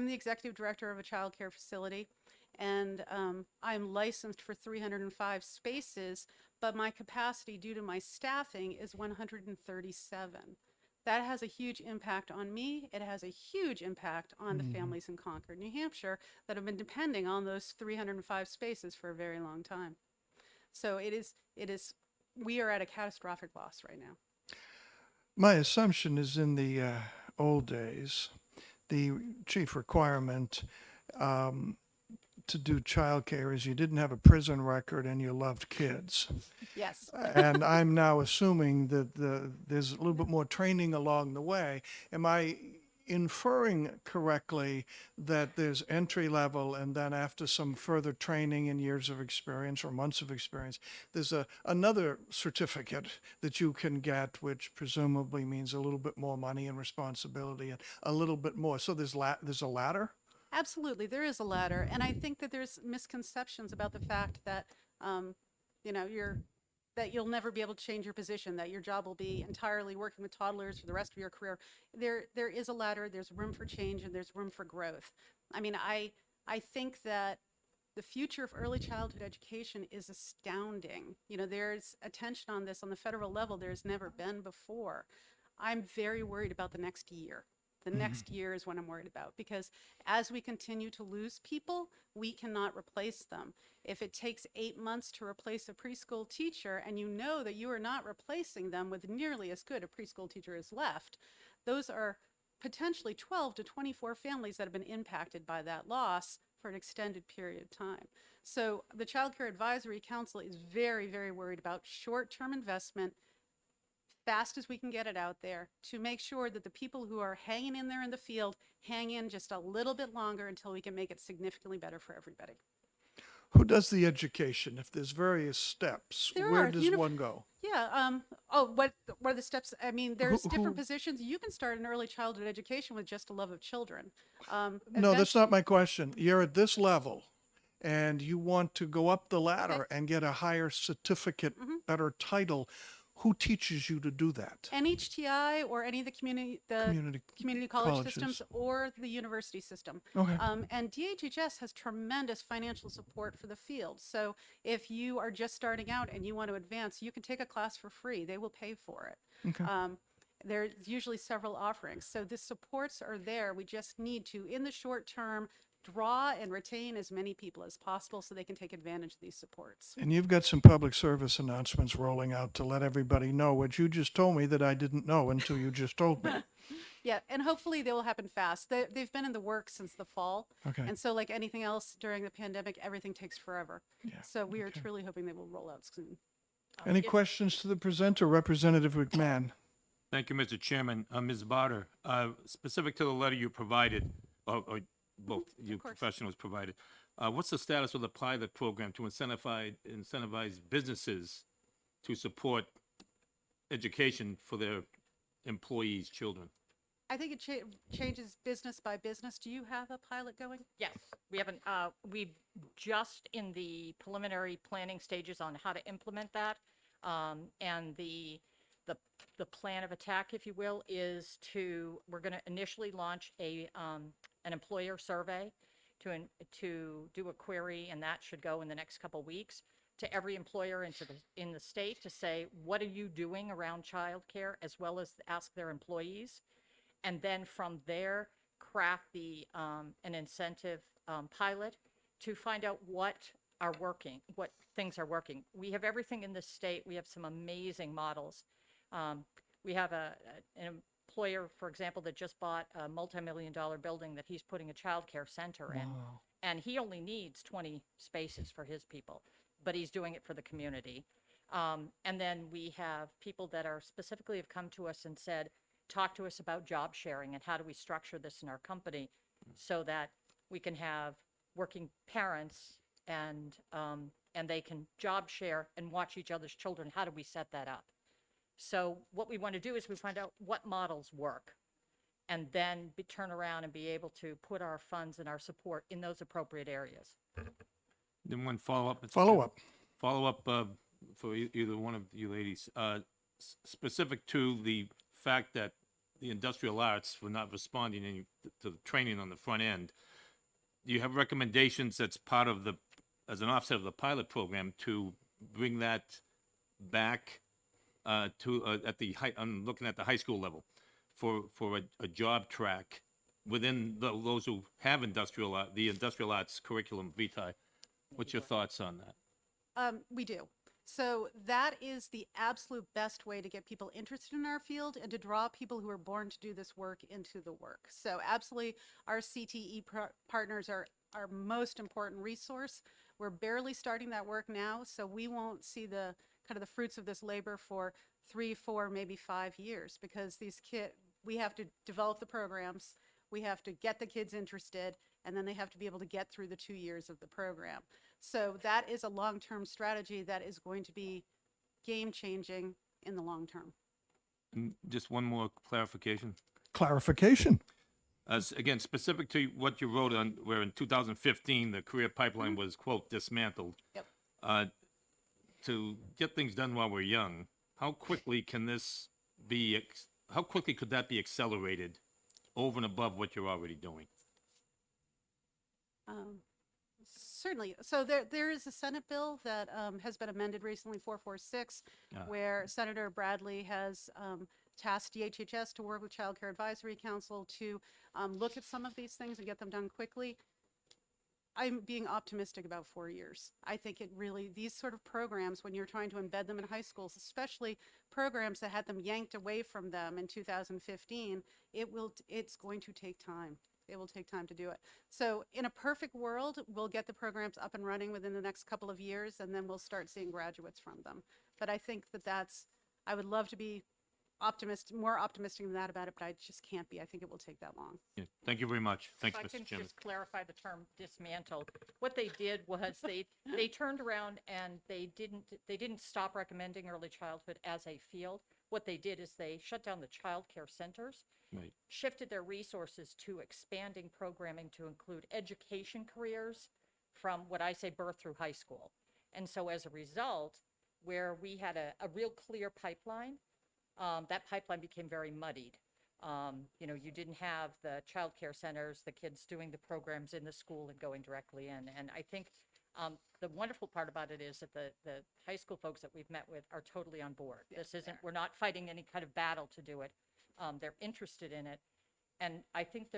the executive director of a child care facility, and I'm licensed for 305 spaces, but my capacity due to my staffing is 137. That has a huge impact on me. It has a huge impact on the families in Concord, New Hampshire, that have been depending on those 305 spaces for a very long time. So we are at a catastrophic loss right now. My assumption is in the old days, the chief requirement to do childcare is you didn't have a prison record and you loved kids. Yes. And I'm now assuming that there's a little bit more training along the way. Am I inferring correctly that there's entry level, and then after some further training and years of experience or months of experience, there's another certificate that you can get, which presumably means a little bit more money and responsibility and a little bit more. So there's a ladder? Absolutely, there is a ladder, and I think that there's misconceptions about the fact that, that you'll never be able to change your position, that your job will be entirely working with toddlers for the rest of your career. There is a ladder, there's room for change, and there's room for growth. I think that the future of early childhood education is astounding. There's attention on this on the federal level there's never been before. I'm very worried about the next year. The next year is what I'm worried about, because as we continue to lose people, we cannot replace them. If it takes 8 months to replace a preschool teacher, and you know that you are not replacing them with nearly as good a preschool teacher as left, those are potentially 12 to 24 families that have been impacted by that loss for an extended period of time. So the Child Care Advisory Council is very, very worried about short-term investment, fast as we can get it out there, to make sure that the people who are hanging in there in the field hang in just a little bit longer until we can make it significantly better for everybody. Who does the education? If there's various steps, where does one go? Yeah. What are the steps? There's different positions. You can start in early childhood education with just a love of children. No, that's not my question. You're at this level and you want to go up the ladder and get a higher certificate, better title. Who teaches you to do that? NHTI or any of the community college colleges. systems or the university system. Okay. And DHHS has tremendous financial support for the field. So if you are just starting out and you want to advance, you can take a class for free. They will pay for it. Okay. There's usually several offerings. So the supports are there. We just need to, in the short term, draw and retain as many people as possible so they can take advantage of these supports. And you've got some public service announcements rolling out to let everybody know what you just told me that I didn't know until you just told me. Yeah, and hopefully they will happen fast. They've been in the works since the fall. Okay. And so like anything else during the pandemic, everything takes forever. Yeah, So we are truly hoping they will roll out soon. Any questions to the presenter, Representative McMahon? Thank you, Mr. Chairman. Ms. Barter, specific to the letter you provided, or both you professionals provided, what's the status of the pilot program to incentivize businesses to support education for their employees' children? I think it changes business by business. Do you have a pilot going? Yes, we haven't, we've just in the preliminary planning stages on how to implement that. And the plan of attack, if you will, is we're going to initially launch an employer survey to do a query, and that should go in the next couple weeks to every employer in the state to say, what are you doing around childcare, as well as ask their employees. And then from there, craft an incentive pilot to find out what things are working. We have everything in this state. We have some amazing models. We have an employer, for example, that just bought a multi-million-dollar building that he's putting a child care center in. And he only needs 20 spaces for his people, but he's doing it for the community. And then we have people that specifically have come to us and said, talk to us about job sharing and how do we structure this in our company so that we can have working parents and they can job share and watch each other's children. How do we set that up? So what we want to do is we find out what models work and then turn around and be able to put our funds and our support in those appropriate areas. Then one follow-up. Follow-up. Follow-up for either one of you ladies. Specific to the fact that the industrial arts were not responding to the training on the front end, do you have recommendations that's part of as an offset of the pilot program to bring that back I'm looking at the high school level for a job track within those who have the industrial arts curriculum vitae? What's your thoughts on that? We do. So that is the absolute best way to get people interested in our field and to draw people who are born to do this work into the work. So absolutely, our CTE partners are our most important resource. We're barely starting that work now, so we won't see the fruits of this labor for 3, 4, maybe 5 years, because we have to develop the programs, we have to get the kids interested, and then they have to be able to get through the 2 years of the program. So that is a long-term strategy that is going to be game-changing in the long term. And just one more clarification. Clarification. Again, specific to what you wrote on, where in 2015 the career pipeline was, quote, dismantled. Yep. To get things done while we're young, how quickly could that be accelerated over and above what you're already doing? Certainly. So there is a Senate bill that has been amended recently, 446, where Senator Bradley has tasked DHHS to work with Child Care Advisory Council to look at some of these things and get them done quickly. I'm being optimistic about 4 years. I think these sort of programs, when you're trying to embed them in high schools, especially programs that had them yanked away from them in 2015, it's going to take time. It will take time to do it. So in a perfect world, we'll get the programs up and running within the next couple of years, and then we'll start seeing graduates from them. But I think I would love to be more optimistic than that about it, but I just can't be. I think it will take that long. Yeah, thank you very much. Thanks, If I Mr. can Chairman. just clarify the term dismantled. What they did was they turned around and they didn't stop recommending early childhood as a field. What they did is they shut down the child care centers, Right. shifted their resources to expanding programming to include education careers from what I say birth through high school. And so as a result, where we had a real clear pipeline, that pipeline became very muddied. You didn't have the child care centers, the kids doing the programs in the school and going directly in. And I think the wonderful part about it is that the high school folks that we've met with are totally on board. We're not fighting any kind of battle to do it. They're interested in it. And I think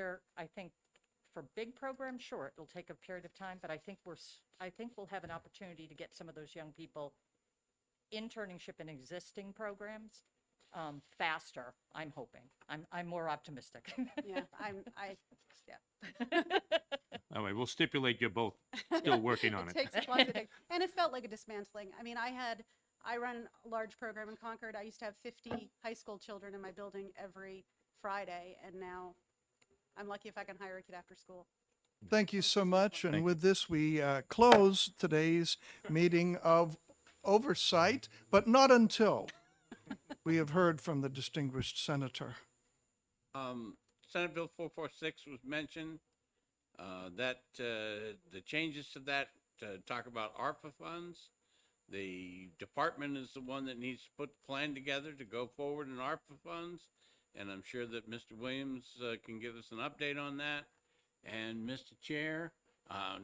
for big programs, sure, it'll take a period of time, but I think I think we'll have an opportunity to get some of those young people internship in existing programs faster. I'm hoping. I'm more optimistic. Yeah, yeah. All right, we'll stipulate you're both still working on it. It takes budgeting. And it felt like a dismantling. I mean, I run a large program in Concord. I used to have 50 high school children in my building every Friday, and now I'm lucky if I can hire a kid after school. Thank you so much. And with this, we close today's meeting of Oversight, but not until we have heard from the distinguished senator. Senate Bill 446 was mentioned. The changes to that talk about ARPA funds. The department is the one that needs to put the plan together to go forward in ARPA funds. And I'm sure that Mr. Williams can give us an update on that. And Mr. Chair,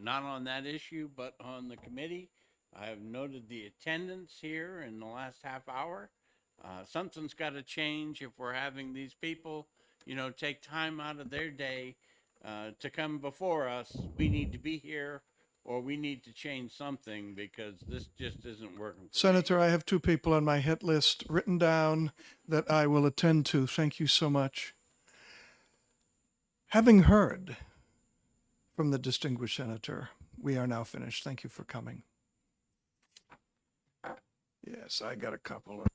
not on that issue, but on the committee, I have noted the attendance here in the last half hour. Something's got to change if we're having these people, take time out of their day to come before us. We need to be here, or we need to change something, because this just isn't working. Senator, I have 2 people on my hit list written down that I will attend to. Thank you so much. Having heard from the distinguished senator, we are now finished. Thank you for coming. Yes, I got a couple of